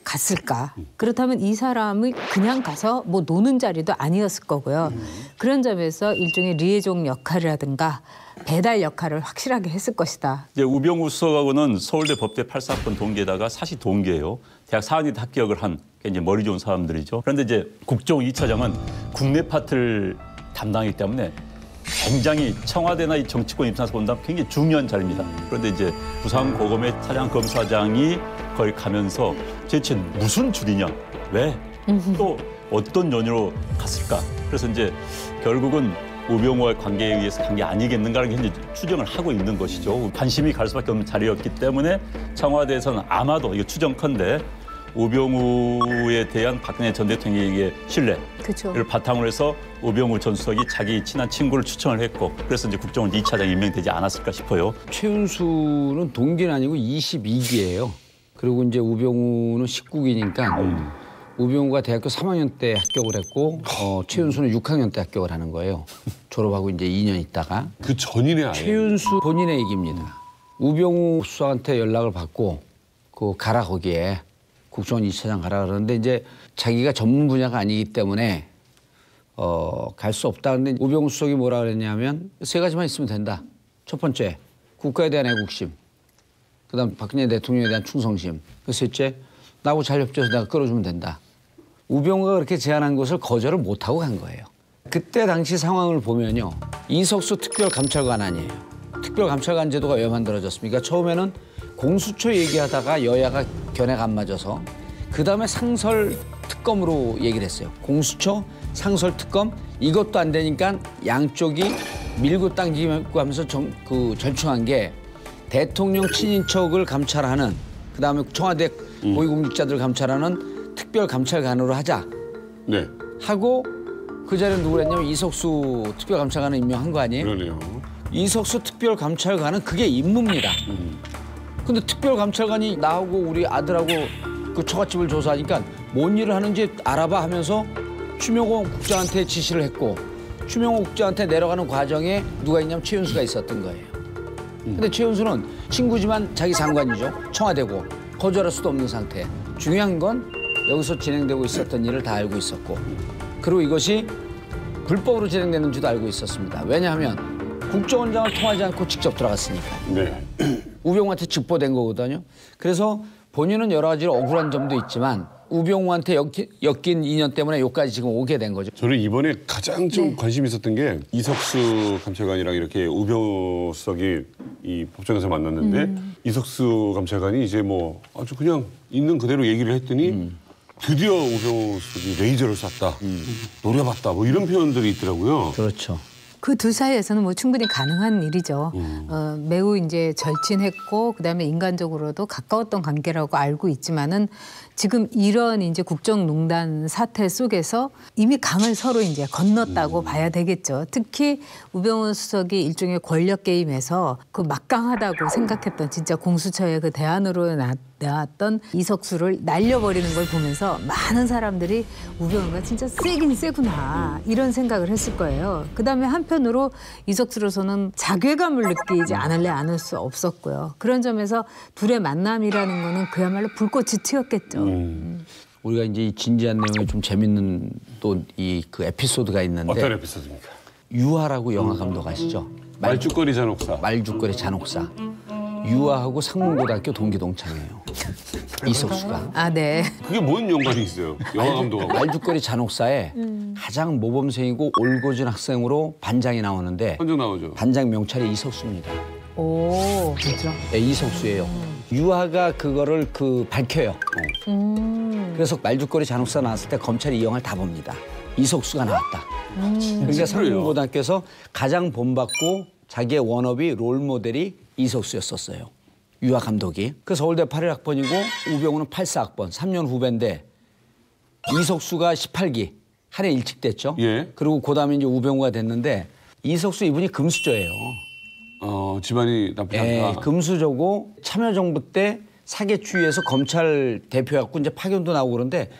Speaker 5: 갔을까? 그렇다면 이 사람을 그냥 가서 뭐 노는 자리도 아니었을 거고요. 그런 점에서 일종의 리에종 역할이라든가 배달 역할을 확실하게 했을 것이다.
Speaker 3: 이제 우병우 수석하고는 서울대 법대 8사건 동기에다가 사시 동기예요. 대학 4학년 때 합격을 한 굉장히 머리 좋은 사람들이죠. 그런데 이제 국정원 2차장은 국내 파트를 담당하기 때문에 굉장히 청와대나 이 정치권 입장에서 본다면 굉장히 중요한 자리입니다. 그런데 이제 부산고검의 차장검사장이 거기 가면서 대체 무슨 줄이냐? 왜? 또 어떤 연유로 갔을까? 그래서 이제 결국은 우병우와의 관계에 의해서 간 게 아니겠는가를 현재 추정을 하고 있는 것이죠. 관심이 갈 수밖에 없는 자리였기 때문에 청와대에서는 아마도 이거 추정컨대 우병우에 대한 박근혜 전 대통령에게 신뢰를 바탕으로 해서 우병우 전 수석이 자기 친한 친구를 추천을 했고 그래서 이제 국정원 2차장이 임명되지 않았을까 싶어요.
Speaker 4: 최윤수는 동기는 아니고 22기예요. 그리고 이제 우병우는 19기니까 우병우가 대학교 3학년 때 합격을 했고 최윤수는 6학년 때 합격을 하는 거예요. 졸업하고 이제 2년 있다가.
Speaker 1: 그 전이네 아예.
Speaker 4: 최윤수 본인의 얘기입니다. 우병우 수석한테 연락을 받고 그 가라 거기에 국정원 2차장 가라 그러는데 이제 자기가 전문 분야가 아니기 때문에 갈 수 없다. 근데 우병우 수석이 뭐라 그랬냐면 3가지만 있으면 된다. 첫 번째 국가에 대한 애국심. 그다음 박근혜 대통령에 대한 충성심. 그 셋째 나하고 잘 협조해서 내가 끌어주면 된다. 우병우가 그렇게 제안한 것을 거절을 못하고 간 거예요. 그때 당시 상황을 보면요. 이석수 특별감찰관 아니에요. 특별감찰관 제도가 왜 만들어졌습니까? 처음에는 공수처 얘기하다가 여야가 견해가 안 맞아서 그다음에 상설 특검으로 얘기를 했어요. 공수처, 상설 특검 이것도 안 되니까 양쪽이 밀고 당기고 하면서 절충한 게 대통령 친인척을 감찰하는 그다음에 청와대 고위공직자들 감찰하는 특별감찰관으로 하자.
Speaker 1: 네.
Speaker 4: 하고 그 자리에 누구를 했냐면 이석수 특별감찰관을 임명한 거 아니에요?
Speaker 1: 그러네요.
Speaker 4: 이석수 특별감찰관은 그게 임무입니다. 근데 특별감찰관이 나하고 우리 아들하고 그 처갓집을 조사하니까 뭔 일을 하는지 알아봐 하면서 추명호 국장한테 지시를 했고 추명호 국장한테 내려가는 과정에 누가 있냐면 최윤수가 있었던 거예요. 근데 최윤수는 친구지만 자기 상관이죠. 청와대고 거절할 수도 없는 상태. 중요한 건 여기서 진행되고 있었던 일을 다 알고 있었고 그리고 이것이 불법으로 진행되는지도 알고 있었습니다. 왜냐하면 국정원장을 통하지 않고 직접 들어갔으니까.
Speaker 1: 네.
Speaker 4: 우병우한테 직보된 거거든요. 그래서 본인은 여러 가지로 억울한 점도 있지만 우병우한테 엮인 인연 때문에 여기까지 지금 오게 된 거죠.
Speaker 1: 저는 이번에 가장 좀 관심 있었던 게 이석수 감찰관이랑 이렇게 우병우 수석이 이 법정에서 만났는데 이석수 감찰관이 이제 뭐 아주 그냥 있는 그대로 얘기를 했더니 드디어 우병우 수석이 레이저를 쐈다, 노려봤다 뭐 이런 표현들이 있더라고요.
Speaker 4: 그렇죠.
Speaker 5: 그 둘 사이에서는 뭐 충분히 가능한 일이죠. 매우 이제 절친했고 그다음에 인간적으로도 가까웠던 관계라고 알고 있지만은 지금 이런 이제 국정농단 사태 속에서 이미 강을 서로 이제 건넜다고 봐야 되겠죠. 특히 우병우 수석이 일종의 권력 게임에서 그 막강하다고 생각했던 진짜 공수처의 그 대안으로 나왔던 이석수를 날려버리는 걸 보면서 많은 사람들이 우병우가 진짜 세긴 세구나 이런 생각을 했을 거예요. 그다음에 한편으로 이석수로서는 자괴감을 느끼지 않을 수 없었고요. 그런 점에서 둘의 만남이라는 거는 그야말로 불꽃이 튀었겠죠.
Speaker 4: 우리가 이제 이 진지한 내용에 좀 재밌는 또 이 그 에피소드가 있는데
Speaker 1: 어떤 에피소드입니까?
Speaker 4: 유하라고 영화 감독 아시죠?
Speaker 1: 말죽거리 잔혹사.
Speaker 4: 말죽거리 잔혹사. 유아하고 상문고등학교 동기 동창이에요. 이석수가.
Speaker 5: 아, 네.
Speaker 1: 그게 뭔 연관이 있어요? 영화 감독하고.
Speaker 4: 말죽거리 잔혹사에 가장 모범생이고 올고진 학생으로 반장이 나오는데
Speaker 1: 한정 나오죠.
Speaker 4: 반장 명찰이 이석수입니다.
Speaker 5: 오, 진짜?
Speaker 4: 네, 이석수예요. 유아가 그거를 밝혀요. 그래서 말죽거리 잔혹사 나왔을 때 검찰이 이 영화를 다 봅니다. 이석수가 나왔다. 그러니까 상문고등학교에서 가장 본받고 자기의 워너비 롤모델이 이석수였었어요. 유아 감독이. 그 서울대 81학번이고 우병우는 84학번, 3년 후배인데 이석수가 18기, 한 해 일찍 됐죠.
Speaker 1: 예.
Speaker 4: 그리고 그다음에 이제 우병우가 됐는데 이석수 이분이 금수저예요.
Speaker 1: 집안이 나쁘지
Speaker 4: 예,
Speaker 1: 않다.
Speaker 4: 금수저고 참여정부 때 사개추위에서 검찰 대표였고 이제 파견도 나오고 그런데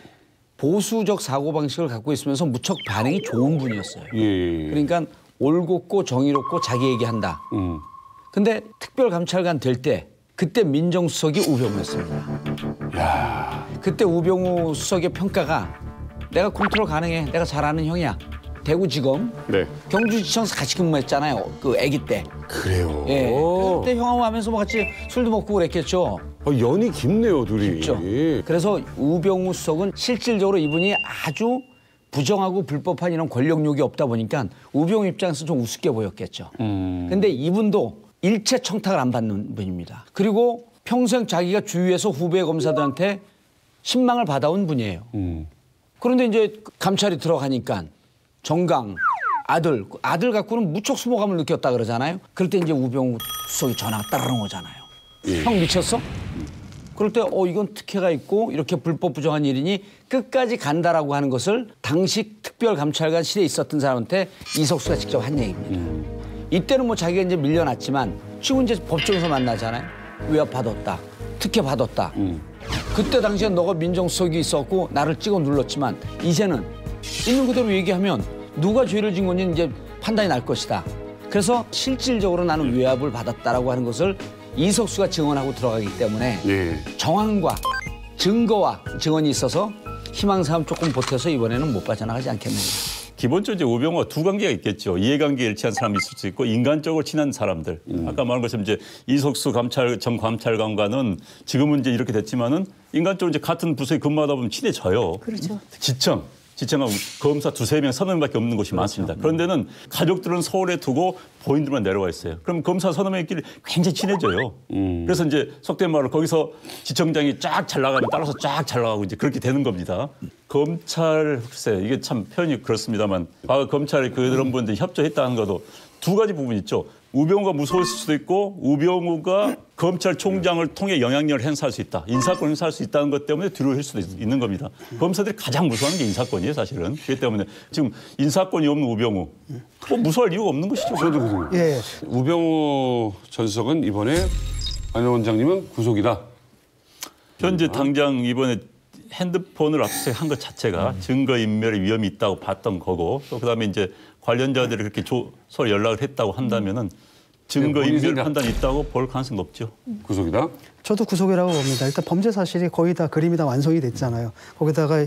Speaker 4: 보수적 사고방식을 갖고 있으면서 무척 반응이 좋은 분이었어요.
Speaker 1: 예.
Speaker 4: 그러니까 올곧고 정의롭고 자기 얘기한다. 근데 특별감찰관 될 때 그때 민정수석이 우병우였습니다.
Speaker 1: 야.
Speaker 4: 그때 우병우 수석의 평가가 내가 컨트롤 가능해. 내가 잘 아는 형이야. 대구지검,
Speaker 1: 네.
Speaker 4: 경주지청에서 같이 근무했잖아요. 그 아기 때.
Speaker 1: 그래요.
Speaker 4: 예. 그때 형하고 하면서 뭐 같이 술도 먹고 그랬겠죠.
Speaker 1: 연이 깊네요, 둘이.
Speaker 4: 깊죠. 그래서 우병우 수석은 실질적으로 이분이 아주 부정하고 불법한 이런 권력욕이 없다 보니까 우병우 입장에서 좀 우습게 보였겠죠. 근데 이분도 일체 청탁을 안 받는 분입니다. 그리고 평생 자기가 주위에서 후배 검사들한테 신망을 받아온 분이에요. 그런데 이제 감찰이 들어가니까 정강 아들 갖고는 무척 수모감을 느꼈다 그러잖아요. 그럴 때 이제 우병우 수석이 전화가 따르릉 오잖아요.
Speaker 1: 예.
Speaker 4: 형 미쳤어? 그럴 때 이건 특혜가 있고 이렇게 불법 부정한 일이니 끝까지 간다라고 하는 것을 당시 특별감찰관실에 있었던 사람한테 이석수가 직접 한 얘기입니다. 이때는 뭐 자기가 이제 밀려났지만 지금 이제 법정에서 만나잖아요. 위협 받았다. 특혜 받았다. 그때 당시에 너가 민정수석이 있었고 나를 찍어 눌렀지만 이제는 있는 그대로 얘기하면 누가 죄를 진 건지 이제 판단이 날 것이다. 그래서 실질적으로 나는 위협을 받았다라고 하는 것을 이석수가 증언하고 들어가기 때문에 정황과 증거와 증언이 있어서 희망사항 조금 보태서 이번에는 못 빠져나가지 않겠느냐.
Speaker 3: 기본적으로 이제 우병우가 두 관계가 있겠죠. 이해관계에 일치한 사람이 있을 수 있고 인간적으로 친한 사람들. 아까 말한 것처럼 이제 이석수 전 감찰관과는 지금은 이제 이렇게 됐지만은 인간적으로 이제 같은 부서에 근무하다 보면 친해져요.
Speaker 5: 그렇죠.
Speaker 3: 지청 지청하고 검사 2-3명, 3명밖에 없는 곳이 많습니다. 그런데는 가족들은 서울에 두고 본인들만 내려와 있어요. 그럼 검사 3명끼리 굉장히 친해져요. 그래서 이제 속된 말로 거기서 지청장이 쫙 잘 나가면 따라서 쫙 잘 나가고 이제 그렇게 되는 겁니다. 검찰 글쎄 이게 참 표현이 그렇습니다만 과거 검찰이 그런 분들이 협조했다는 것도 2가지 부분이 있죠. 우병우가 무서웠을 수도 있고 우병우가 검찰총장을 통해 영향력을 행사할 수 있다. 인사권을 행사할 수 있다는 것 때문에 뒤로 할 수도 있는 겁니다. 검사들이 가장 무서워하는 게 인사권이에요, 사실은. 그렇기 때문에 지금 인사권이 없는 우병우. 뭐 무서워할 이유가 없는 것이죠.
Speaker 1: 저도 그 생각.
Speaker 2: 예.
Speaker 1: 우병우 전 수석은 이번에 안 원장님은 구속이다.
Speaker 3: 현재 당장 이번에 핸드폰을 압수수색한 것 자체가 증거인멸의 위험이 있다고 봤던 거고 또 그다음에 이제 관련자들이 그렇게 서로 연락을 했다고 한다면은 증거인멸 판단이 있다고 볼 가능성이 높죠.
Speaker 1: 구속이다?
Speaker 2: 저도 구속이라고 봅니다. 일단 범죄 사실이 거의 다 그림이 다 완성이 됐잖아요. 거기다가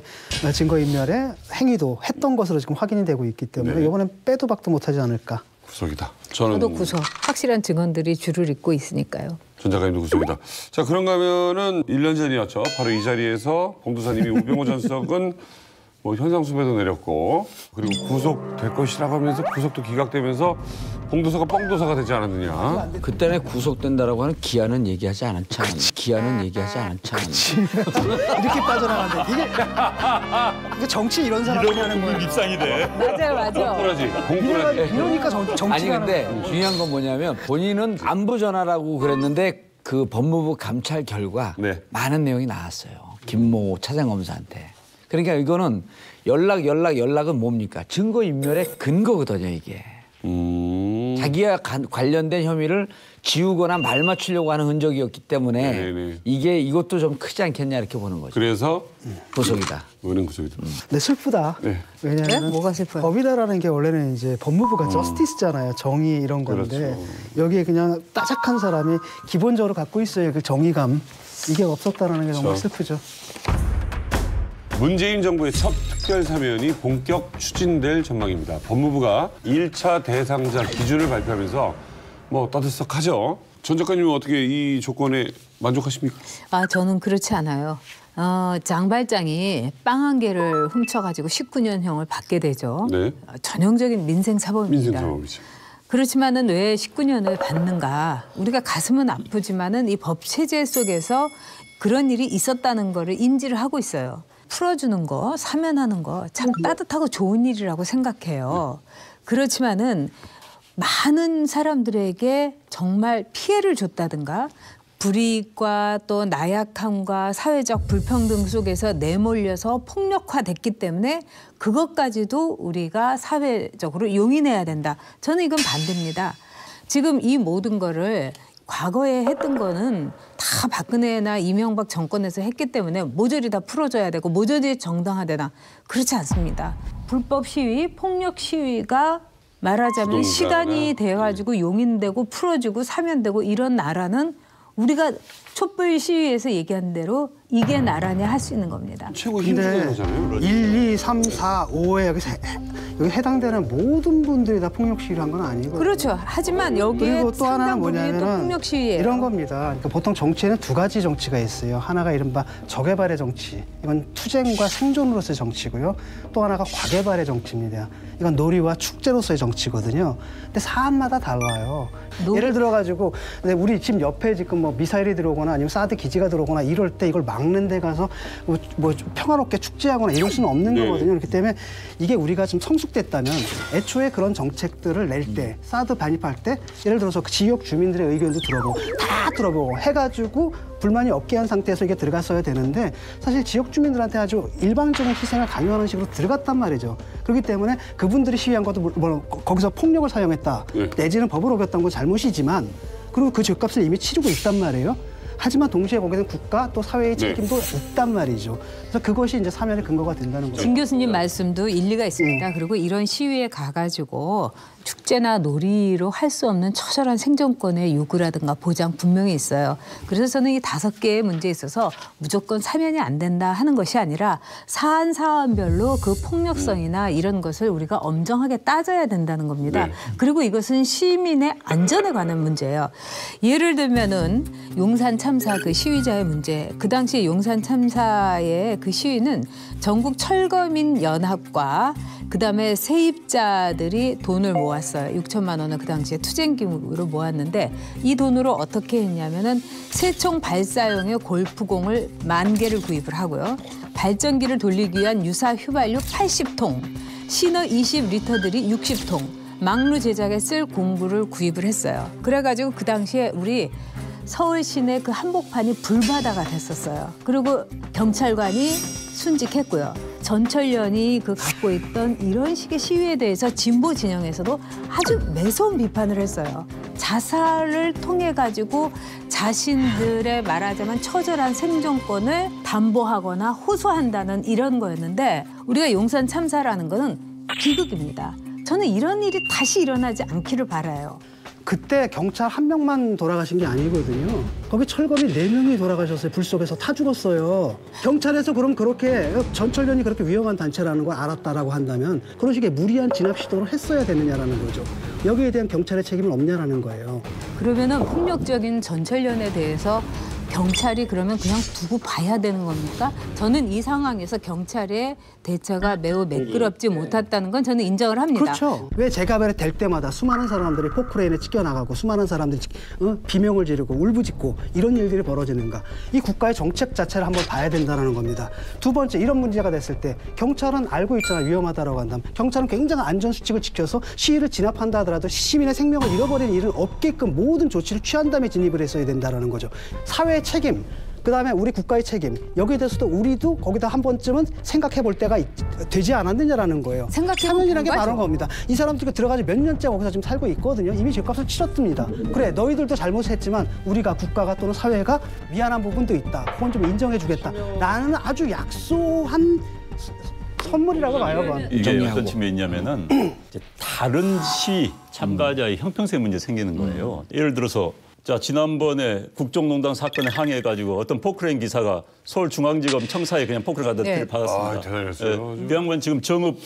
Speaker 2: 증거인멸의 행위도 했던 것으로 지금 확인이 되고 있기 때문에
Speaker 1: 네.
Speaker 2: 이번엔 빼도 박도 못하지 않을까.
Speaker 1: 구속이다.
Speaker 5: 저도 구속. 확실한 증언들이 줄을 잇고 있으니까요.
Speaker 1: 전 작가님도 구속이다. 자, 그런가 하면은 1년 전이었죠. 바로 이 자리에서 봉도사님이 우병우 전 수석은 뭐 현상수배도 내렸고 그리고 구속될 것이라고 하면서 구속도 기각되면서 봉도사가 뻥도사가 되지 않았느냐.
Speaker 4: 그때는 구속된다라고 하는 기한은 얘기하지 않았잖아. 기한은 얘기하지 않았잖아.
Speaker 2: 이렇게 빠져나가는데 이게 정치 이런 사람이 하는 거예요.
Speaker 3: 입상이 돼.
Speaker 5: 맞아요, 맞아요.
Speaker 1: 공부라지.
Speaker 2: 이러니까 정치가
Speaker 4: 아니 근데 중요한 건 뭐냐면 본인은 안부 전화라고 그랬는데 그 법무부 감찰 결과
Speaker 1: 네.
Speaker 4: 많은 내용이 나왔어요. 김모 차장검사한테. 그러니까 이거는 연락은 뭡니까? 증거인멸의 근거거든요, 이게. 자기와 관련된 혐의를 지우거나 말 맞추려고 하는 흔적이었기 때문에
Speaker 1: 네네.
Speaker 4: 이것도 좀 크지 않겠냐 이렇게 보는 거죠.
Speaker 1: 그래서
Speaker 4: 구속이다.
Speaker 1: 왜는 구속이다.
Speaker 2: 네, 슬프다.
Speaker 1: 네.
Speaker 2: 왜냐하면
Speaker 5: 네? 뭐가 슬퍼요?
Speaker 2: 법이다라는 게 원래는 이제 법무부가 저스티스잖아요. 정의 이런 건데
Speaker 1: 그렇죠.
Speaker 2: 여기에 그냥 따작한 사람이 기본적으로 갖고 있어요. 그 정의감. 이게 없었다라는 게 정말
Speaker 1: 그렇죠.
Speaker 2: 슬프죠.
Speaker 1: 문재인 정부의 첫 특별 사면이 본격 추진될 전망입니다. 법무부가 1차 대상자 기준을 발표하면서 뭐 떠들썩하죠. 전 작가님은 어떻게 이 조건에 만족하십니까?
Speaker 5: 저는 그렇지 않아요. 장발장이 빵 한 개를 훔쳐가지고 19년형을 받게 되죠.
Speaker 1: 네.
Speaker 5: 전형적인 민생사범입니다.
Speaker 1: 민생사범이죠.
Speaker 5: 그렇지만은 왜 19년을 받는가? 우리가 가슴은 아프지만은 이 법 체제 속에서 그런 일이 있었다는 거를 인지를 하고 있어요. 풀어주는 거, 사면하는 거 참 따뜻하고 좋은 일이라고 생각해요. 그렇지만은 많은 사람들에게 정말 피해를 줬다든가 불이익과 또 나약함과 사회적 불평등 속에서 내몰려서 폭력화됐기 때문에 그것까지도 우리가 사회적으로 용인해야 된다. 저는 이건 반대입니다. 지금 이 모든 거를 과거에 했던 거는 다 박근혜나 이명박 정권에서 했기 때문에 모조리 다 풀어줘야 되고 모조리 정당화되나 그렇지 않습니다. 불법 시위, 폭력 시위가 말하자면 시간이 돼가지고 용인되고 풀어주고 사면되고 이런 나라는 우리가 촛불 시위에서 얘기한 대로 이게 나라냐 할 수 있는 겁니다.
Speaker 1: 최고 힘든 거잖아요.
Speaker 2: 1, 2, 3, 4, 5에 여기 해당되는 모든 분들이 다 폭력 시위를 한 건 아니거든요.
Speaker 5: 그렇죠. 하지만 여기에
Speaker 2: 그리고 또 하나는
Speaker 5: 상당 부분이 또
Speaker 2: 뭐냐면
Speaker 5: 폭력 시위예요.
Speaker 2: 이런 겁니다. 그러니까 보통 정치에는 2가지 정치가 있어요. 하나가 이른바 저개발의 정치. 이건 투쟁과 생존으로서의 정치고요. 또 하나가 과개발의 정치입니다. 이건 놀이와 축제로서의 정치거든요. 근데 사안마다 달라요. 예를 들어가지고 우리 집 옆에 지금 뭐 미사일이 들어오거나 아니면 사드 기지가 들어오거나 이럴 때 이걸 막는 데 가서 뭐 평화롭게 축제하거나 이럴 수는 없는 거거든요. 그렇기 때문에 이게 우리가 좀 성숙됐다면 애초에 그런 정책들을 낼 때 사드 반입할 때 예를 들어서 그 지역 주민들의 의견도 들어보고 다 들어보고 해가지고 불만이 없게 한 상태에서 이게 들어갔어야 되는데 사실 지역 주민들한테 아주 일방적인 희생을 강요하는 식으로 들어갔단 말이죠. 그렇기 때문에 그분들이 시위한 것도 거기서 폭력을 사용했다. 내지는 법을 어겼다는 건 잘못이지만 그리고 그 죗값을 이미 치르고 있단 말이에요. 하지만 동시에 거기는 국가 또 사회의 책임도 있단 말이죠. 그래서 그것이 이제 사면의 근거가 된다는 거죠.
Speaker 5: 진 교수님 말씀도 일리가 있습니다. 그리고 이런 시위에 가가지고 축제나 놀이로 할 수 없는 처절한 생존권의 요구라든가 보장 분명히 있어요. 그래서 저는 이 5개의 문제에 있어서 무조건 사면이 안 된다 하는 것이 아니라 사안별로 그 폭력성이나 이런 것을 우리가 엄정하게 따져야 된다는 겁니다. 그리고 이것은 시민의 안전에 관한 문제예요. 예를 들면은 용산 참사 그 시위자의 문제. 그 당시 용산 참사의 그 시위는 전국 철거민 연합과 그다음에 세입자들이 돈을 모았어요. 6천만 원을 그 당시에 투쟁기금으로 모았는데 이 돈으로 어떻게 했냐면은 새총 발사용의 골프공을 10,000개를 구입을 하고요. 발전기를 돌리기 위한 유사 휘발유 80통, 시너 20리터들이 60통, 망루 제작에 쓸 공구를 구입을 했어요. 그래가지고 그 당시에 우리 서울 시내 그 한복판이 불바다가 됐었어요. 그리고 경찰관이 순직했고요. 전철련이 그 갖고 있던 이런 식의 시위에 대해서 진보 진영에서도 아주 매서운 비판을 했어요. 자살을 통해 가지고 자신들의 말하자면 처절한 생존권을 담보하거나 호소한다는 이런 거였는데 우리가 용산 참사라는 거는 비극입니다. 저는 이런 일이 다시 일어나지 않기를 바라요.
Speaker 2: 그때 경찰 1명만 돌아가신 게 아니거든요. 거기 철거민 4명이 돌아가셨어요. 불 속에서 타 죽었어요. 경찰에서 그럼 그렇게 전철련이 그렇게 위험한 단체라는 걸 알았다라고 한다면 그런 식의 무리한 진압 시도를 했어야 되느냐라는 거죠. 여기에 대한 경찰의 책임은 없냐라는 거예요.
Speaker 5: 그러면은 폭력적인 전철련에 대해서 경찰이 그러면 그냥 두고 봐야 되는 겁니까? 저는 이 상황에서 경찰의 대처가 매우 매끄럽지 못했다는 건 저는 인정을 합니다.
Speaker 2: 그렇죠. 왜 재가발이 될 때마다 수많은 사람들이 포크레인에 찢겨나가고 수많은 사람들이 비명을 지르고 울부짖고 이런 일들이 벌어지는가. 이 국가의 정책 자체를 한번 봐야 된다는 겁니다. 두 번째, 이런 문제가 됐을 때 경찰은 알고 있잖아요. 위험하다고 한다면. 경찰은 굉장한 안전수칙을 지켜서 시위를 진압한다 하더라도 시민의 생명을 잃어버리는 일은 없게끔 모든 조치를 취한 다음에 진입을 했어야 된다는 거죠. 사회의 책임, 그다음에 우리 국가의 책임, 여기에 대해서도 우리도 거기다 한 번쯤은 생각해 볼 때가 되지 않았느냐라는 거예요. 사면이라는 게 바로 겁니다. 이 사람들이 들어가지 몇 년째 거기서 지금 살고 있거든요. 이미 집값을 치렀습니다. 그래, 너희들도 잘못했지만 우리가 국가가 또는 사회가 미안한 부분도 있다. 그건 좀 인정해 주겠다. 라는 아주 약소한 선물이라고 봐요.
Speaker 3: 이게 어떤 측면이냐면은 이제 다른 시 참가자의 형평성 문제 생기는 거예요. 예를 들어서 자, 지난번에 국정농단 사건에 항의해가지고 어떤 포크레인 기사가 서울중앙지검 청사에 그냥 포크레인 갖다 피를 받았습니다.
Speaker 1: 아, 대단했어요.
Speaker 3: 그 양반 지금 정읍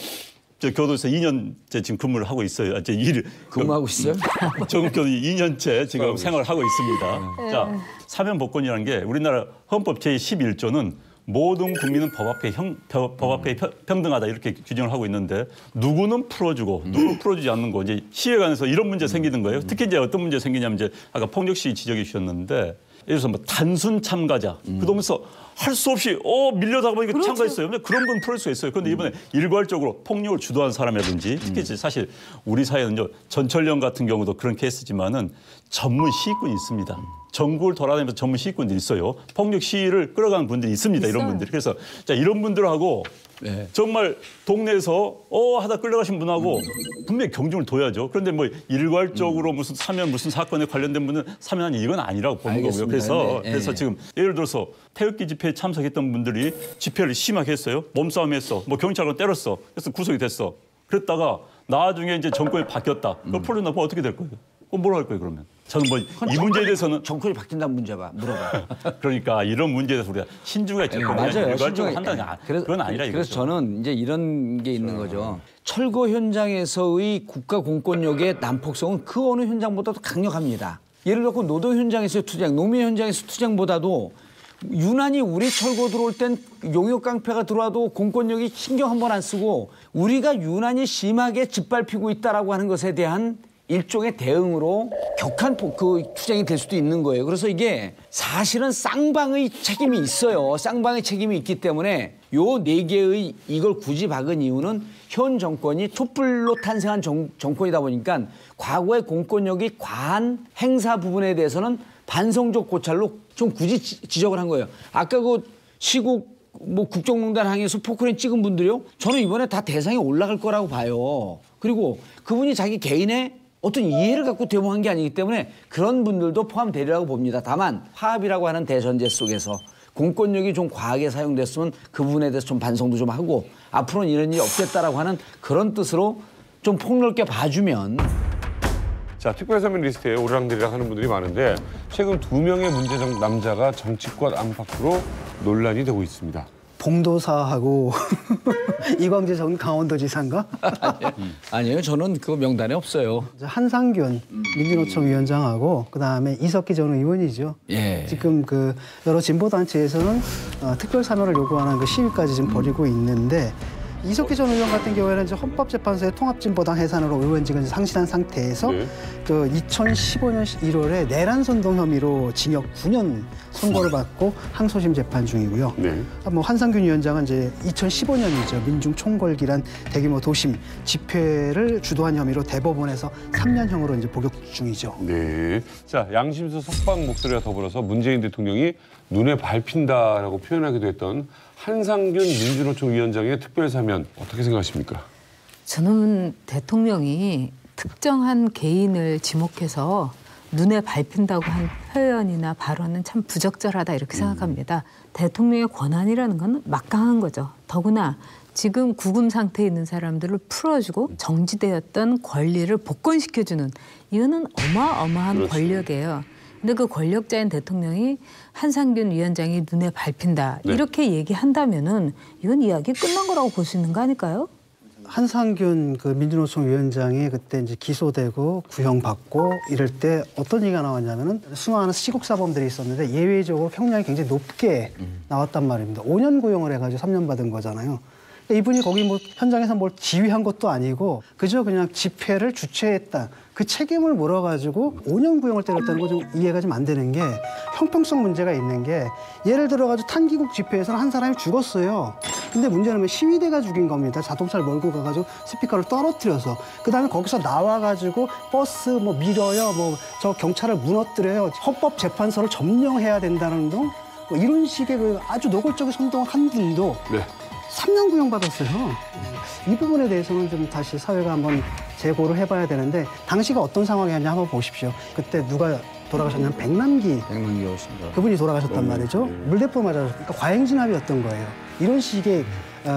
Speaker 3: 교도소에서 2년째 지금 근무를 하고 있어요.
Speaker 4: 근무하고 있어요?
Speaker 3: 정읍 교도 2년째 지금 생활을 하고 있습니다. 자, 사면 복권이라는 게 우리나라 헌법 제11조는 모든 국민은 법 앞에 평등하다 이렇게 규정을 하고 있는데 누구는 풀어주고 누구는 풀어주지 않는 거 이제 시에 관해서 이런 문제 생기는 거예요. 특히 이제 어떤 문제 생기냐면 이제 아까 폭력 시위 지적해 주셨는데 예를 들어서 뭐 단순 참가자 그러면서 할 수 없이 밀려다가 보니까 그렇죠. 참가했어요. 근데 그런 분 풀을 수 있어요. 그런데 이번에 일괄적으로 폭력을 주도한 사람이라든지 특히 이제 사실 우리 사회는 전철련 같은 경우도 그런 케이스지만은 전문 시위꾼이 있습니다. 전국을 돌아다니면서 전문 시위꾼들이 있어요. 폭력 시위를 끌어가는 분들이 있습니다. 이런 분들이. 그래서 자, 이런 분들하고 정말 동네에서 하다 끌려가신 분하고 분명히 경중을 둬야죠. 그런데 뭐 일괄적으로 무슨 사면 무슨 사건에 관련된 분은 사면하니 이건 아니라고 보는 거고요. 그래서 지금 예를 들어서 태극기 집회에 참석했던 분들이 집회를 심하게 했어요. 몸싸움했어. 뭐 경찰관 때렸어. 그래서 구속이 됐어. 그랬다가 나중에 이제 정권이 바뀌었다. 그걸 풀려나면 어떻게 될 거예요? 뭐로 할 거예요 그러면? 저는 뭐 이 문제에 대해서는
Speaker 4: 정권이 바뀐다는 문제봐 물어봐.
Speaker 3: 그러니까 이런 문제에 대해서 우리가 신중하게 접근해야 일괄적으로 판단이 그건 아니라 이거죠.
Speaker 4: 그래서 저는 이제 이런 게 있는 거죠. 철거 현장에서의 국가 공권력의 난폭성은 그 어느 현장보다도 강력합니다. 예를 들어 노동 현장에서의 투쟁, 노무 현장에서 투쟁보다도 유난히 우리 철거 들어올 땐 용역 깡패가 들어와도 공권력이 신경 한 번 안 쓰고 우리가 유난히 심하게 짓밟히고 있다라고 하는 것에 대한 일종의 대응으로 격한 그 투쟁이 될 수도 있는 거예요. 그래서 이게 사실은 쌍방의 책임이 있어요. 쌍방의 책임이 있기 때문에 요 4개의 이걸 굳이 박은 이유는 현 정권이 촛불로 탄생한 정권이다 보니까 과거의 공권력이 과한 행사 부분에 대해서는 반성적 고찰로 좀 굳이 지적을 한 거예요. 아까 그 시국 뭐 국정농단 항해에서 포크레인 찍은 분들이요. 저는 이번에 다 대상에 올라갈 거라고 봐요. 그리고 그분이 자기 개인의 어떤 이해를 갖고 대모한 게 아니기 때문에 그런 분들도 포함되리라고 봅니다. 다만 화합이라고 하는 대전제 속에서 공권력이 좀 과하게 사용됐으면 그 부분에 대해서 좀 반성도 좀 하고 앞으로는 이런 일이 없겠다라고 하는 그런 뜻으로 좀 폭넓게 봐주면.
Speaker 1: 자, 특별사면 리스트에 오르락내리락 하는 분들이 많은데 최근 2명의 문제적 남자가 정치권 안팎으로 논란이 되고 있습니다.
Speaker 2: 봉도사하고 이광재 전 강원도지사인가?
Speaker 4: 아니에요. 저는 그 명단에 없어요.
Speaker 2: 한상균 민주노총 위원장하고 그다음에 이석기 전 의원이죠.
Speaker 4: 예.
Speaker 2: 지금 그 여러 진보 단체에서는 특별 사면을 요구하는 그 시위까지 지금 벌이고 있는데 이석기 전 의원 같은 경우에는 이제 헌법재판소의 통합진보당 해산으로 의원직을 상실한 상태에서 그 2015년 1월에 내란 선동 혐의로 징역 9년 선고를 받고 항소심 재판 중이고요.
Speaker 1: 네.
Speaker 2: 뭐 한상균 위원장은 이제 2015년이죠. 민중 총궐기란 대규모 도심 집회를 주도한 혐의로 대법원에서 3년형으로 이제 복역 중이죠.
Speaker 1: 네. 자, 양심수 석방 목소리와 더불어서 문재인 대통령이 눈에 밟힌다라고 표현하기도 했던 한상균 민주노총 위원장의 특별사면 어떻게 생각하십니까?
Speaker 5: 저는 대통령이 특정한 개인을 지목해서 눈에 밟힌다고 한 표현이나 발언은 참 부적절하다 이렇게 생각합니다. 대통령의 권한이라는 건 막강한 거죠. 더구나 지금 구금 상태에 있는 사람들을 풀어주고 정지되었던 권리를 복권시켜주는 이거는 어마어마한
Speaker 1: 그렇지.
Speaker 5: 권력이에요. 근데 그 권력자인 대통령이 한상균 위원장이 눈에 밟힌다
Speaker 1: 네.
Speaker 5: 이렇게 얘기한다면은 이건 이야기 끝난 거라고 볼 수 있는 거 아닐까요?
Speaker 2: 한상균 그 민주노총 위원장이 그때 이제 기소되고 구형받고 이럴 때 어떤 얘기가 나왔냐면은 수많은 시국사범들이 있었는데 예외적으로 형량이 굉장히 높게 나왔단 말입니다. 5년 구형을 해가지고 3년 받은 거잖아요. 이분이 거기 뭐 현장에서 뭘 지휘한 것도 아니고 그저 그냥 집회를 주최했다. 그 책임을 물어가지고 5년 구형을 때렸다는 거 좀 이해가 좀 안 되는 게 형평성 문제가 있는 게 예를 들어가지고 탄기국 집회에서는 한 사람이 죽었어요. 근데 문제는 시위대가 죽인 겁니다. 자동차를 몰고 가가지고 스피커를 떨어뜨려서 그다음에 거기서 나와가지고 버스 뭐 밀어요. 뭐 저 경찰을 무너뜨려요. 헌법재판소를 점령해야 된다는 등 뭐 이런 식의 그 아주 노골적인 선동을 한 분도
Speaker 1: 네.
Speaker 2: 3년 구형받았어요. 이 부분에 대해서는 좀 다시 사회가 한번 재고를 해봐야 되는데 당시가 어떤 상황이었냐 한번 보십시오. 그때 누가 돌아가셨냐면 백남기
Speaker 4: 오신다.
Speaker 2: 그분이 돌아가셨단 말이죠. 물대포 맞아서 그러니까 과잉진압이었던 거예요. 이런 식의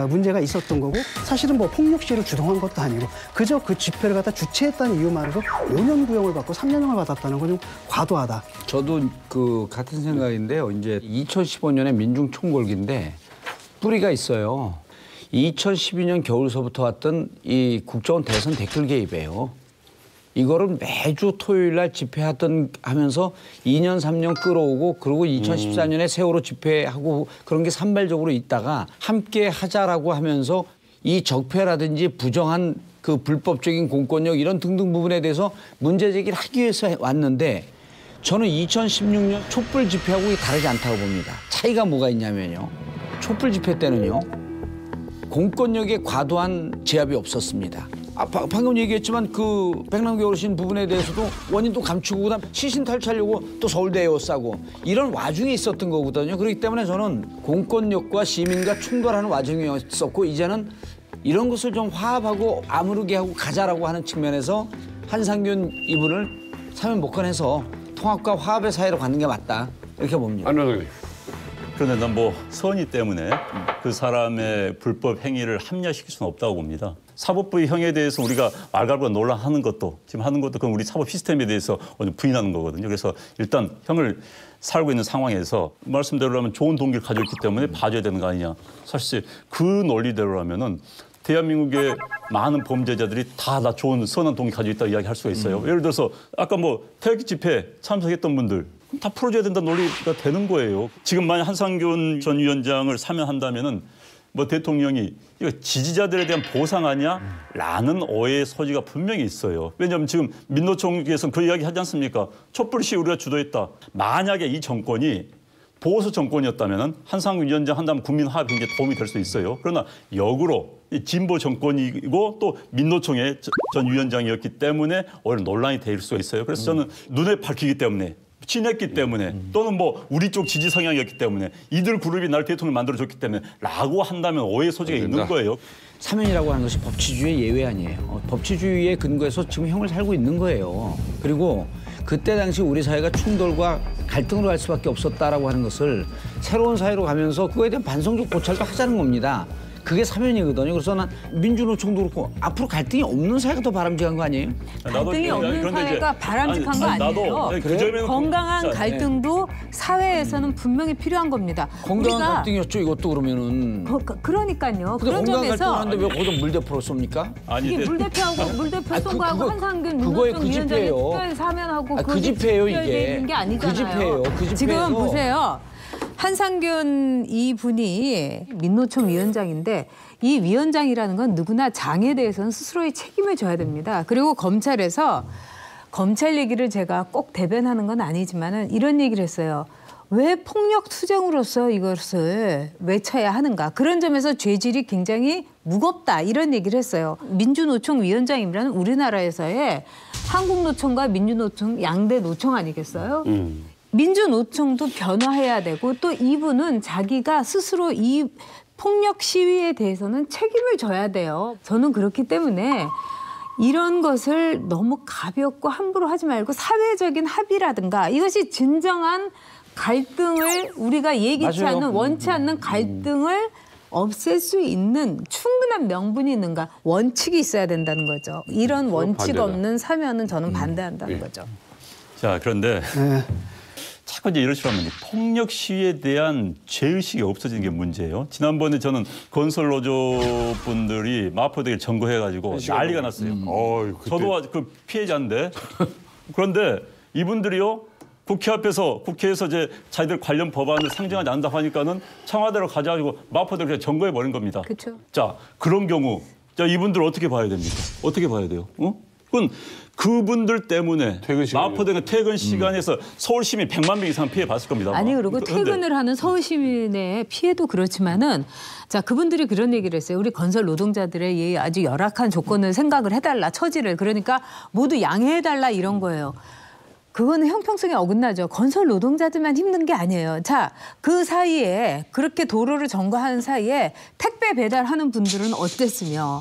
Speaker 2: 문제가 있었던 거고 사실은 뭐 폭력 시위를 주동한 것도 아니고 그저 그 집회를 갖다 주최했다는 이유만으로 5년 구형을 받고 3년형을 받았다는 건 좀 과도하다.
Speaker 4: 저도 그 같은 생각인데요. 이제 2015년에 민중 총궐기인데 뿌리가 있어요. 2012년 겨울서부터 왔던 이 국정원 대선 댓글 개입이에요. 이거를 매주 토요일 날 하면서 2년, 3년 끌어오고 그리고 2014년에 세월호 집회하고 그런 게 산발적으로 있다가 함께 하자라고 하면서 이 적폐라든지 부정한 그 불법적인 공권력 이런 등등 부분에 대해서 문제 제기를 하기 위해서 왔는데 저는 2016년 촛불 집회하고 다르지 않다고 봅니다. 차이가 뭐가 있냐면요. 촛불 집회 때는요. 공권력에 과도한 제압이 없었습니다. 방금 얘기했지만 그 백남기 어르신 부분에 대해서도 원인도 감추고 그다음 시신 탈취하려고 또 서울대에 싸고 이런 와중에 있었던 거거든요. 그렇기 때문에 저는 공권력과 시민과 충돌하는 와중이었었고 이제는 이런 것을 좀 화합하고 아무르게 하고 가자라고 하는 측면에서 한상균 이분을 사면 복권해서 통합과 화합의 사회로 가는 게 맞다 이렇게 봅니다.
Speaker 1: 안 의원님.
Speaker 3: 그런데 난 뭐 선의 때문에 그 사람의 불법 행위를 합리화시킬 수는 없다고 봅니다. 사법부의 형에 대해서 우리가 말갈보가 논란하는 것도 지금 하는 것도 그건 우리 사법 시스템에 대해서 부인하는 거거든요. 그래서 일단 형을 살고 있는 상황에서 말씀대로라면 좋은 동기를 가지고 있기 때문에 봐줘야 되는 거 아니냐. 사실 그 논리대로라면은 대한민국의 많은 범죄자들이 다 좋은 선한 동기 가지고 있다고 이야기할 수가 있어요. 예를 들어서 아까 뭐 태극기 집회 참석했던 분들 다 풀어줘야 된다는 논리가 되는 거예요. 지금 만약 한상균 전 위원장을 사면한다면은 뭐 대통령이 이거 지지자들에 대한 보상하냐? 라는 오해의 소지가 분명히 있어요. 왜냐하면 지금 민노총에서는 그 이야기 하지 않습니까? 촛불 시위 우리가 주도했다. 만약에 이 정권이 보수 정권이었다면 한상균 위원장 한다면 국민 화합에 굉장히 도움이 될 수 있어요. 그러나 역으로 이 진보 정권이고 또 민노총의 전 위원장이었기 때문에 오히려 논란이 될 수가 있어요. 그래서 저는 눈에 밝히기 때문에 친했기 때문에 또는 뭐 우리 쪽 지지 성향이었기 때문에 이들 그룹이 날 대통령 만들어줬기 때문에 라고 한다면 오해 소지가 있는 거예요.
Speaker 4: 사면이라고 하는 것이 법치주의의 예외 아니에요. 법치주의에 근거해서 지금 형을 살고 있는 거예요. 그리고 그때 당시 우리 사회가 충돌과 갈등으로 갈 수밖에 없었다라고 하는 것을 새로운 사회로 가면서 그거에 대한 반성적 고찰도 하자는 겁니다. 그게 사면이거든요. 그래서 난 민주노총도 그렇고 앞으로 갈등이 없는 사회가 더 바람직한 거 아니에요?
Speaker 5: 갈등이 없는 사회가 바람직한 거 아니에요.
Speaker 3: 그래?
Speaker 5: 건강한 갈등도 사회에서는 분명히 필요한 겁니다.
Speaker 4: 건강한 갈등이었죠, 이것도 그러면은.
Speaker 5: 그러니까요.
Speaker 4: 근데
Speaker 5: 그런
Speaker 4: 건강한
Speaker 5: 점에서
Speaker 4: 갈등을 하는데 왜 거기서 물대포를 쏩니까?
Speaker 5: 이게 물대표하고 물대표 쏜거하고 한상균 민노총 위원장이 특별 사면하고
Speaker 4: 그 집회예요, 이게.
Speaker 5: 있는 게 아니잖아요.
Speaker 4: 그 집회예요. 그 집회에서.
Speaker 5: 지금 보세요. 한상균 이분이 민노총 위원장인데 이 위원장이라는 건 누구나 장에 대해서는 스스로의 책임을 져야 됩니다. 그리고 검찰에서 검찰 얘기를 제가 꼭 대변하는 건 아니지만은 이런 얘기를 했어요. 왜 폭력 투쟁으로서 이것을 외쳐야 하는가. 그런 점에서 죄질이 굉장히 무겁다 이런 얘기를 했어요. 민주노총 위원장이면 우리나라에서의 한국노총과 민주노총 양대 노총 아니겠어요? 민주노총도 변화해야 되고 또 이분은 자기가 스스로 이 폭력 시위에 대해서는 책임을 져야 돼요. 저는 그렇기 때문에 이런 것을 너무 가볍고 함부로 하지 말고 사회적인 합의라든가 이것이 진정한 갈등을 우리가 예기치 않는 원치 않는 갈등을 없앨 수 있는 충분한 명분이 있는가. 원칙이 있어야 된다는 거죠. 이런 원칙 없는 사면은 저는 반대한다는 거죠.
Speaker 3: 자, 그런데 자꾸 이제 이러시면 폭력 시위에 대한 죄의식이 없어지는 게 문제예요. 지난번에 저는 건설 노조 분들이 마포대를 점거해가지고 난리가 났어요. 저도 그 피해자인데 그런데 이분들이요 국회 앞에서 국회에서 이제 자기들 관련 법안을 상정하지 않는다 하니까는 청와대로 가져가지고 마포대를 그냥 점거해 버린 겁니다.
Speaker 5: 그렇죠.
Speaker 3: 자 그런 경우 자 이분들 어떻게 봐야 됩니까? 어떻게 봐야 돼요? 그건 그분들 때문에 마포대는 퇴근 시간에서 서울 시민 100만 명 이상 피해 봤을 겁니다.
Speaker 5: 아니 그리고 퇴근을 하는 서울 시민의 피해도 그렇지만은 자 그분들이 그런 얘기를 했어요. 우리 건설 노동자들의 이 아주 열악한 조건을 생각을 해달라 처지를 그러니까 모두 양해해달라 이런 거예요. 그거는 형평성에 어긋나죠. 건설 노동자들만 힘든 게 아니에요. 자, 그 사이에 그렇게 도로를 점거하는 사이에 택배 배달하는 분들은 어땠으며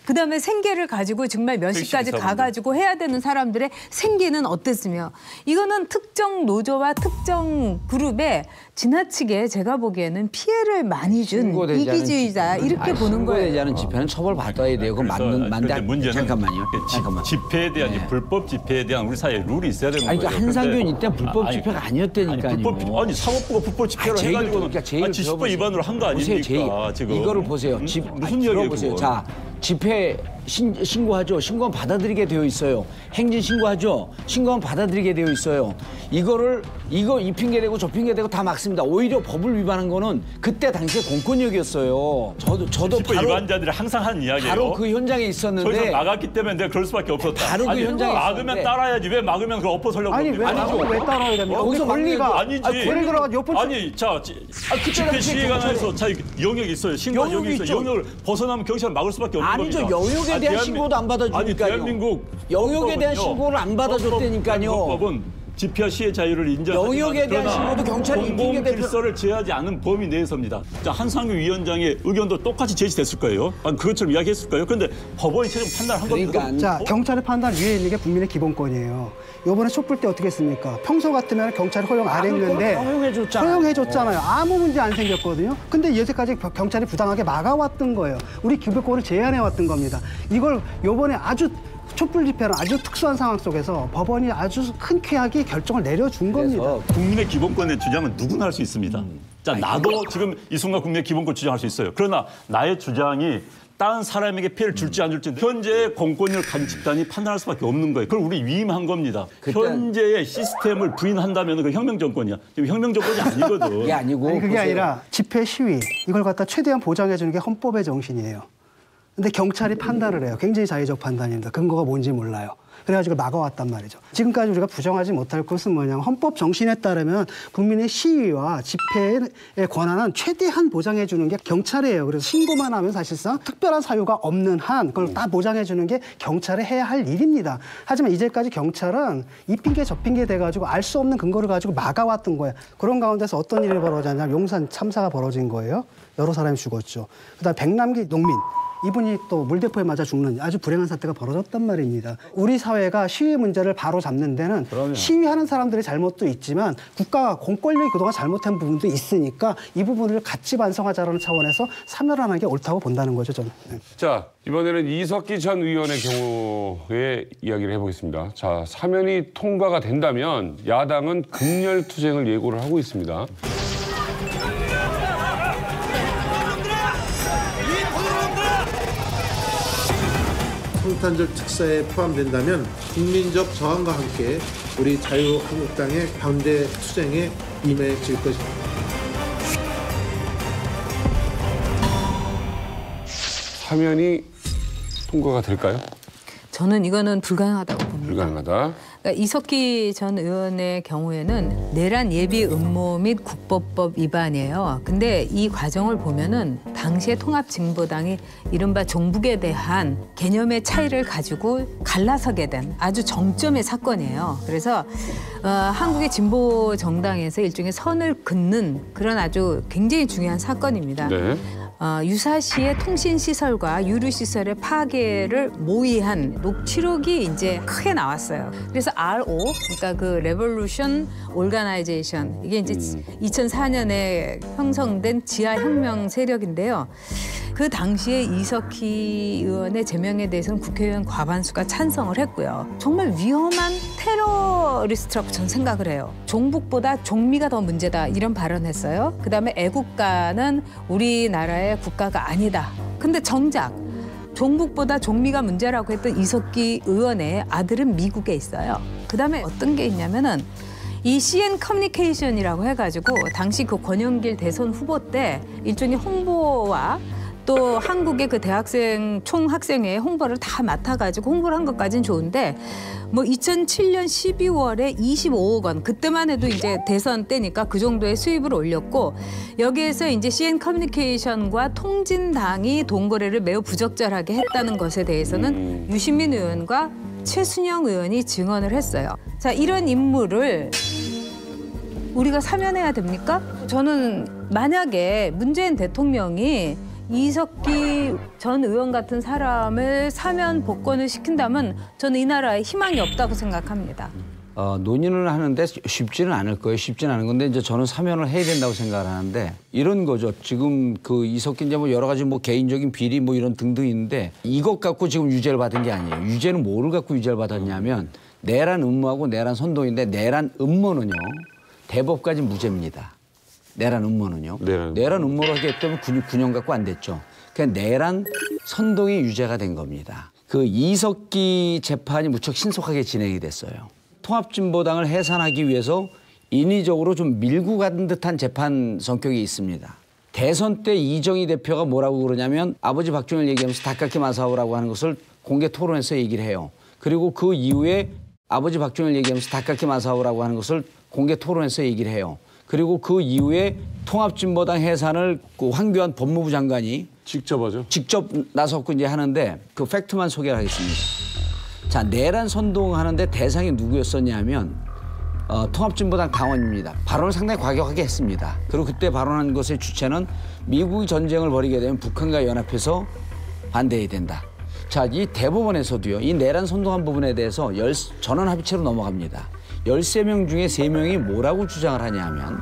Speaker 5: 그다음에 생계를 가지고 정말 몇 시까지 가가지고 해야 되는 사람들의 생계는 어땠으며 이거는 특정 노조와 특정 그룹에 지나치게 제가 보기에는 피해를 많이 준 이기주의자 이렇게 보는 거예요.
Speaker 4: 신고되지 않은 집회는 처벌받아야 돼요. 그건 맞는데
Speaker 3: 문제는
Speaker 4: 잠깐만요.
Speaker 3: 집회에 대한 불법 집회에 대한 우리 사회에 룰이 있어야 되는 거예요.
Speaker 4: 그러니까 한상균 이때 불법 집회가 아니었다니까요.
Speaker 3: 아니 사법부가 불법 집회를 해가지고는 지식법 위반으로 한 거 아닙니까? 지금
Speaker 4: 이거를 보세요.
Speaker 3: 무슨 얘기예요?
Speaker 4: 보세요. 자 집회 신고하죠. 신고하면 받아들이게 되어 있어요. 행진 신고하죠. 신고하면 받아들이게 되어 있어요. 이거 이 핑계 대고 저 핑계 대고 다 막습니다. 오히려 법을 위반한 거는 그때 당시에 공권력이었어요. 저도
Speaker 3: 바로 위반자들이 항상 하는 이야기예요.
Speaker 4: 바로 그 현장에 있었는데
Speaker 3: 저희가 막았기 때문에 내가 그럴 수밖에 없었다.
Speaker 4: 바로 그 현장에
Speaker 3: 막으면 따라야지 왜 막으면 그걸 엎어서려고
Speaker 2: 아니 왜 따라야 됩니까?
Speaker 4: 거기서
Speaker 2: 권리가
Speaker 3: 아니지.
Speaker 2: 예를 들어 옆으로
Speaker 3: 아니 자 집회 시위에 관해서 자 영역이 있어요. 신고 영역이 있어요. 영역을 벗어나면 경찰 막을 수밖에 없는 겁니다.
Speaker 4: 아니죠. 영역에 대한 신고도 안 받아주니까요.
Speaker 3: 아니 대한민국
Speaker 4: 영역에 대한 신고를 안 받아줬다니까요.
Speaker 3: 헌법은 집회 시의 자유를 인정하지만
Speaker 4: 영역에 대한 신고도 경찰이
Speaker 3: 공공 질서를 제하지 않은 범위 내에서입니다. 자 한상균 위원장의 의견도 똑같이 제시됐을 거예요. 그것처럼 이야기했을 거예요. 그런데 법원이 최종 판단한 겁니다.
Speaker 2: 자 경찰의 판단 위에 있는 게 국민의 기본권이에요. 이번에 촛불 때 어떻게 했습니까? 평소 같으면 경찰이 허용 안 했는데 허용해줬잖아요. 아무 문제 안 생겼거든요. 근데 여태까지 경찰이 부당하게 막아왔던 거예요. 우리 기본권을 제한해왔던 겁니다. 이걸 이번에 아주 촛불 집회는 아주 특수한 상황 속에서 법원이 아주 큰 쾌하게 결정을 내려준 겁니다.
Speaker 3: 국민의 기본권의 주장은 누구나 할 수 있습니다. 자, 나도 지금 이 순간 국민의 기본권 주장할 수 있어요. 그러나 나의 주장이 다른 사람에게 피해를 줄지 안 줄지 현재의 공권력을 가진 집단이 판단할 수밖에 없는 거예요. 그걸 우리 위임한 겁니다. 현재의 시스템을 부인한다면 그 혁명 정권이야. 지금 혁명 정권이 아니거든.
Speaker 4: 그게 아니고
Speaker 2: 아니, 그게 아니라 집회 시위 이걸 갖다 최대한 보장해 주는 게 헌법의 정신이에요. 근데 경찰이 판단을 해요. 굉장히 자의적 판단입니다. 근거가 뭔지 몰라요. 그래가지고 막아왔단 말이죠. 지금까지 우리가 부정하지 못할 것은 뭐냐면 헌법 정신에 따르면 국민의 시위와 집회의 권한은 최대한 보장해 주는 게 경찰이에요. 그래서 신고만 하면 사실상 특별한 사유가 없는 한 그걸 다 보장해 주는 게 경찰이 해야 할 일입니다. 하지만 이제까지 경찰은 이 핑계 저 핑계 돼가지고 알 수 없는 근거를 가지고 막아왔던 거예요. 그런 가운데서 어떤 일이 벌어졌냐면 용산 참사가 벌어진 거예요. 여러 사람이 죽었죠. 그다음에 백남기 농민. 이분이 또 물대포에 맞아 죽는 아주 불행한 사태가 벌어졌단 말입니다. 우리 사회가 시위 문제를 바로 잡는 데는 시위하는 사람들의 잘못도 있지만 국가가 공권력이 그동안 잘못한 부분도 있으니까 이 부분을 같이 반성하자는 차원에서 사면하는 게 옳다고 본다는 거죠, 저는. 네.
Speaker 1: 자, 이번에는 이석기 전 의원의 경우에 이야기를 해보겠습니다. 자, 사면이 통과가 된다면 야당은 극렬 투쟁을 예고를 하고 있습니다.
Speaker 12: 성탄절 특사에 포함된다면 국민적 저항과 함께 우리 자유한국당의 강대 투쟁에 임해질 것입니다.
Speaker 1: 사면이 통과가 될까요?
Speaker 5: 저는 이거는 불가능하다고 봅니다.
Speaker 1: 불가능하다.
Speaker 5: 그러니까 이석기 전 의원의 경우에는 내란 예비 음모 및 국법법 위반이에요. 근데 이 과정을 보면은 당시에 통합진보당이 이른바 종북에 대한 개념의 차이를 가지고 갈라서게 된 아주 정점의 사건이에요. 그래서 한국의 진보 정당에서 일종의 선을 긋는 그런 아주 굉장히 중요한 사건입니다.
Speaker 1: 네.
Speaker 5: 유사시의 통신시설과 유류시설의 파괴를 모의한 녹취록이 이제 크게 나왔어요. 그래서 RO, 그러니까 그 Revolution Organization, 이게 이제 2004년에 형성된 지하혁명 세력인데요. 그 당시에 이석기 의원의 제명에 대해서는 국회의원 과반수가 찬성을 했고요. 정말 위험한 테러리스트라고 저는 생각을 해요. 종북보다 종미가 더 문제다 이런 발언했어요. 그다음에 애국가는 우리나라의 국가가 아니다. 근데 정작 종북보다 종미가 문제라고 했던 이석기 의원의 아들은 미국에 있어요. 그다음에 어떤 게 있냐면은 이 CN 커뮤니케이션이라고 해가지고 당시 그 권영길 대선 후보 때 일종의 홍보와 또 한국의 그 대학생 총학생회 홍보를 다 맡아가지고 홍보를 한 것까지는 좋은데 뭐 2007년 12월에 25억 원, 그때만 해도 이제 대선 때니까 그 정도의 수입을 올렸고 여기에서 이제 CN 커뮤니케이션과 통진당이 돈 거래를 매우 부적절하게 했다는 것에 대해서는 유시민 의원과 최순영 의원이 증언을 했어요. 자, 이런 인물을 우리가 사면해야 됩니까? 저는 만약에 문재인 대통령이 이석기 전 의원 같은 사람을 사면 복권을 시킨다면 저는 이 나라에 희망이 없다고 생각합니다.
Speaker 4: 논의를 하는데 쉽지는 않을 거예요. 쉽지는 않은 건데 이제 저는 사면을 해야 된다고 생각을 하는데 이런 거죠. 지금 그 이석기 이제 뭐 여러 가지 뭐 개인적인 비리 뭐 이런 등등 있는데 이것 갖고 지금 유죄를 받은 게 아니에요. 유죄는 뭐를 갖고 유죄를 받았냐면 내란 음모하고 내란 선동인데 내란 음모는요 대법까지 무죄입니다. 내란 음모는요. 내란 음모를 하기 때문에 9년 갖고 안 됐죠. 그냥 내란 선동이 유죄가 된 겁니다. 그 이석기 재판이 무척 신속하게 진행이 됐어요. 통합진보당을 해산하기 위해서 인위적으로 좀 밀고 간 듯한 재판 성격이 있습니다. 대선 때 이정희 대표가 뭐라고 그러냐면 아버지 박정희를 얘기하면서 다카키 마사오라고 하는 것을 공개 토론에서 얘기를 해요. 그리고 그 이후에 아버지 박정희를 얘기하면서 다카키 마사오라고 하는 것을 공개 토론에서 얘기를 해요. 그리고 그 이후에 통합진보당 해산을 그 황교안 법무부 장관이
Speaker 1: 직접 하죠.
Speaker 4: 직접 나섰고 이제 하는데 그 팩트만 소개를 하겠습니다. 자, 내란 선동하는데 대상이 누구였었냐면 통합진보당 당원입니다. 발언을 상당히 과격하게 했습니다. 그리고 그때 발언한 것의 주체는 미국이 전쟁을 벌이게 되면 북한과 연합해서 반대해야 된다. 자, 이 대법원에서도요. 이 내란 선동한 부분에 대해서 전원 합의체로 넘어갑니다. 13명 중에 3명이 뭐라고 주장을 하냐면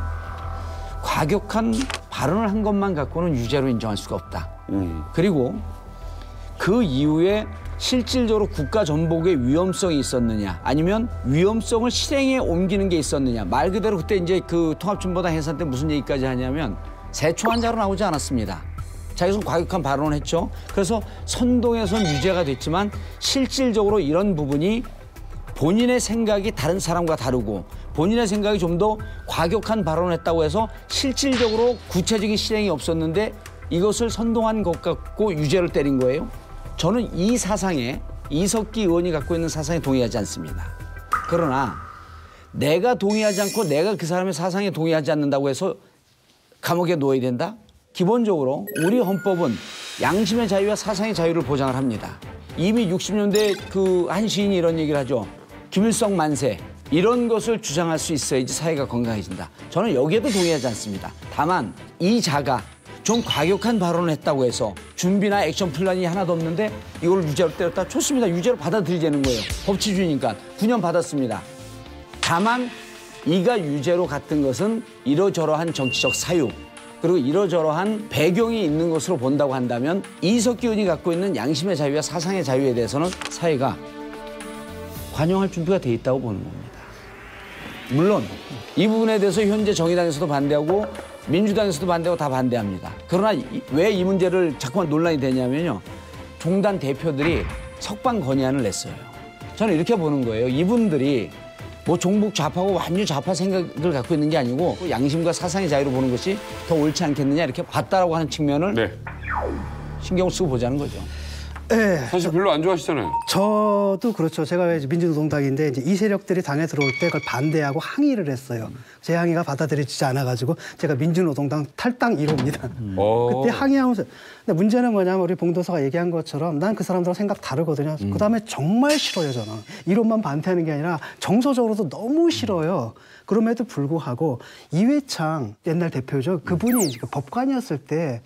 Speaker 4: 과격한 발언을 한 것만 갖고는 유죄로 인정할 수가 없다. 그리고 그 이후에 실질적으로 국가 전복의 위험성이 있었느냐 아니면 위험성을 실행에 옮기는 게 있었느냐. 말 그대로 그때 이제 그 통합진보당 해산 때 무슨 얘기까지 하냐면 새초한자로 나오지 않았습니다. 자기서 과격한 발언을 했죠. 그래서 선동에선 유죄가 됐지만 실질적으로 이런 부분이 본인의 생각이 다른 사람과 다르고 본인의 생각이 좀 더 과격한 발언을 했다고 해서 실질적으로 구체적인 실행이 없었는데 이것을 선동한 것 같고 유죄를 때린 거예요. 저는 이 사상에 이석기 의원이 갖고 있는 사상에 동의하지 않습니다. 그러나 내가 동의하지 않고 내가 그 사람의 사상에 동의하지 않는다고 해서 감옥에 놓아야 된다? 기본적으로 우리 헌법은 양심의 자유와 사상의 자유를 보장을 합니다. 이미 60년대 그 한 시인이 이런 얘기를 하죠. 김일성 만세. 이런 것을 주장할 수 있어야지 사회가 건강해진다. 저는 여기에도 동의하지 않습니다. 다만 이 자가 좀 과격한 발언을 했다고 해서 준비나 액션 플랜이 하나도 없는데 이걸 유죄로 때렸다? 좋습니다. 유죄로 받아들이자는 거예요. 법치주의니까 9년 받았습니다. 다만 이가 유죄로 갔던 것은 이러저러한 정치적 사유 그리고 이러저러한 배경이 있는 것으로 본다고 한다면 이석기 의원이 갖고 있는 양심의 자유와 사상의 자유에 대해서는 사회가 관용할 준비가 돼 있다고 보는 겁니다. 물론 이 부분에 대해서 현재 정의당에서도 반대하고 민주당에서도 반대하고 다 반대합니다. 그러나 왜 이 문제를 자꾸만 논란이 되냐면요. 종단 대표들이 석방 건의안을 냈어요. 저는 이렇게 보는 거예요. 이분들이 뭐 종북 좌파고 완전 좌파 생각을 갖고 있는 게 아니고 양심과 사상의 자유로 보는 것이 더 옳지 않겠느냐 이렇게 봤다라고 하는 측면을
Speaker 1: 네.
Speaker 4: 신경을 쓰고 보자는 거죠.
Speaker 2: 네.
Speaker 1: 사실 별로 안 좋아하시잖아요.
Speaker 2: 저도 그렇죠. 제가 이제 민주노동당인데 이제 이 세력들이 당에 들어올 때 그걸 반대하고 항의를 했어요. 제 항의가 받아들여지지 않아가지고 제가 민주노동당 탈당 1호입니다. 그때 항의하면서. 근데 문제는 뭐냐면 우리 봉도서가 얘기한 것처럼 난 그 사람들하고 생각 다르거든요. 그다음에 정말 싫어요, 저는. 이론만 반대하는 게 아니라 정서적으로도 너무 싫어요. 그럼에도 불구하고 이회창 옛날 대표죠. 그분이 그 법관이었을 때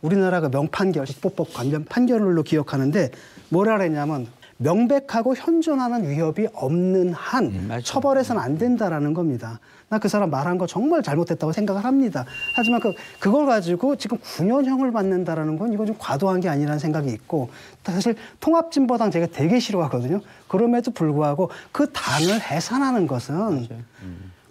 Speaker 2: 우리나라가 명판결, 입법법관 판결로 기억하는데 뭐라 그랬냐면 명백하고 현존하는 위협이 없는 한 처벌해서는 안 된다라는 겁니다. 나 그 사람 말한 거 정말 잘못됐다고 생각을 합니다. 하지만 그걸 가지고 지금 9년형을 받는다라는 건 이건 좀 과도한 게 아니라는 생각이 있고 사실 통합진보당 제가 되게 싫어하거든요. 그럼에도 불구하고 그 당을 해산하는 것은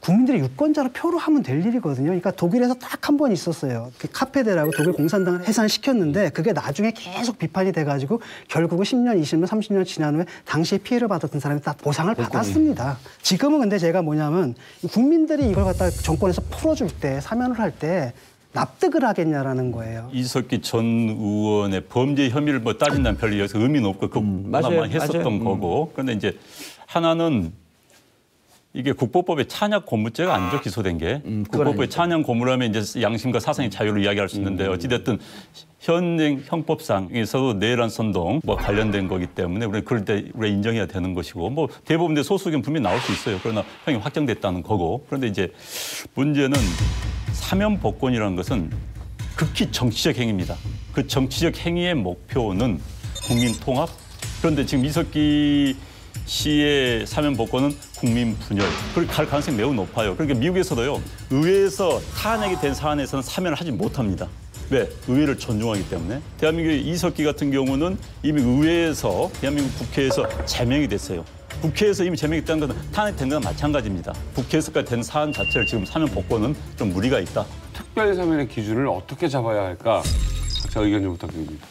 Speaker 2: 국민들의 유권자로 표로 하면 될 일이거든요. 그러니까 독일에서 딱 한 번 있었어요. 카페데라고 독일 공산당을 해산시켰는데 그게 나중에 계속 비판이 돼가지고 결국은 10년, 20년, 30년 지난 후에 당시에 피해를 받았던 사람이 다 보상을 받았습니다. 지금은 근데 제가 뭐냐면 국민들이 이걸 갖다 정권에서 풀어줄 때, 사면을 할 때 납득을 하겠냐라는 거예요.
Speaker 3: 이석기 전 의원의 범죄 혐의를 뭐 따진다면 별 의미는 없고 그것만 했었던 거고. 그런데 이제 하나는 이게 국보법에 찬약 고무죄가 아니죠, 기소된 게. 국보법에 찬양 고무라면 이제 양심과 사상의 자유를 이야기할 수 있는데 어찌됐든 현행 형법상에서도 내란 선동 뭐 관련된 거기 때문에 우리 그럴 때 우리가 인정해야 되는 것이고 뭐 대법원의 소수 의견 분명히 나올 수 있어요. 그러나 형이 확정됐다는 거고. 그런데 이제 문제는 사면 복권이라는 것은 극히 정치적 행위입니다. 그 정치적 행위의 목표는 국민 통합. 그런데 지금 이석기 씨의 사면 복권은 국민 분열. 그렇게 갈 가능성이 매우 높아요. 그러니까 미국에서도요. 의회에서 탄핵이 된 사안에서는 사면을 하지 못합니다. 왜? 의회를 존중하기 때문에. 대한민국의 이석기 같은 경우는 이미 의회에서 대한민국 국회에서 제명이 됐어요. 국회에서 이미 제명이 됐다는 것은 탄핵된 거나 마찬가지입니다. 국회에서까지 된 사안 자체를 지금 사면 복권은 좀 무리가 있다.
Speaker 1: 특별 사면의 기준을 어떻게 잡아야 할까? 각자 의견 좀 부탁드립니다.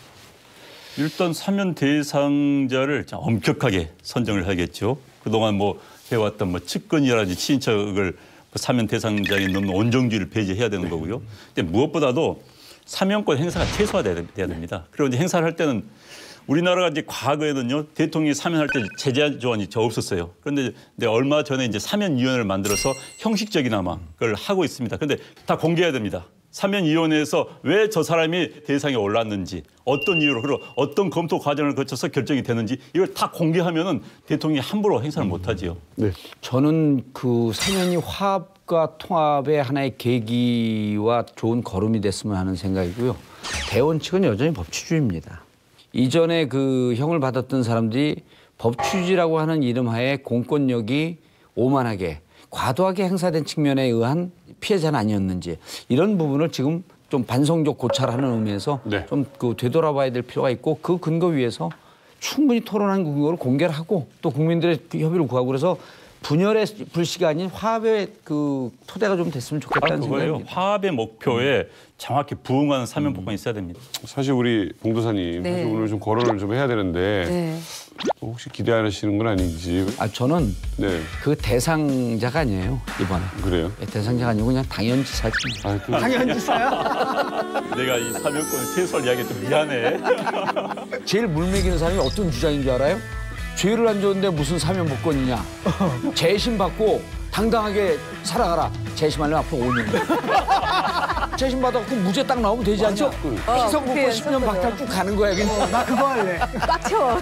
Speaker 3: 일단 사면 대상자를 엄격하게 선정을 하겠죠. 그동안 뭐 해왔던 뭐 측근이라든지 친인척을 사면 대상자에 넣는 온정주의를 배제해야 되는 거고요. 근데 무엇보다도 사면권 행사가 최소화돼야 됩니다. 그리고 이제 행사를 할 때는 우리나라가 이제 과거에는요 대통령이 사면할 때 제재 조항이 없었어요. 그런데 얼마 전에 이제 사면위원회를 만들어서 형식적이나마 그걸 하고 있습니다. 그런데 다 공개해야 됩니다. 사면위원회에서 왜 저 사람이 대상에 올랐는지, 어떤 이유로, 그리고 어떤 검토 과정을 거쳐서 결정이 되는지 이걸 다 공개하면은 대통령이 함부로 행사를 못하지요.
Speaker 1: 네.
Speaker 4: 저는 그 사면이 화합과 통합의 하나의 계기와 좋은 걸음이 됐으면 하는 생각이고요. 대원 측은 여전히 법치주의입니다. 이전에 그 형을 받았던 사람들이 법치주의라고 하는 이름하에 공권력이 오만하게 과도하게 행사된 측면에 의한 피해자는 아니었는지 이런 부분을 지금 좀 반성적 고찰하는 의미에서 좀 그 되돌아봐야 될 필요가 있고 그 근거 위에서 충분히 토론한 근거를 공개를 하고 또 국민들의 협의를 구하고 그래서 분열의 불씨가 아닌 화합의 그 토대가 좀 됐으면 좋겠다는 생각입니다.
Speaker 3: 화합의 목표에 정확히 부응하는 사면 복권이 있어야 됩니다.
Speaker 1: 사실 우리 봉도사님 사실 오늘 좀 거론을 좀 해야 되는데 혹시 기대하시는 건 아닌지.
Speaker 4: 저는 그 대상자가 아니에요 이번에.
Speaker 1: 그래요?
Speaker 4: 대상자가 아니고 그냥 당연지사입니다.
Speaker 2: 당연지사요?
Speaker 3: 내가 이 사면권을 최소한 이야기해서 미안해.
Speaker 4: 제일 물매기는 사람이 어떤 주장인 줄 알아요? 죄를 안 줬는데 무슨 사면 복권이냐. 재심 받고 당당하게 살아가라. 재심하려면 앞으로 5년. 재심 받았고 무죄 딱 나오면 되지 않냐. 희석 먹고 10년 박탈 쭉 가는 거야. 그냥.
Speaker 2: 나 그거 할래.
Speaker 6: 꽉 채워.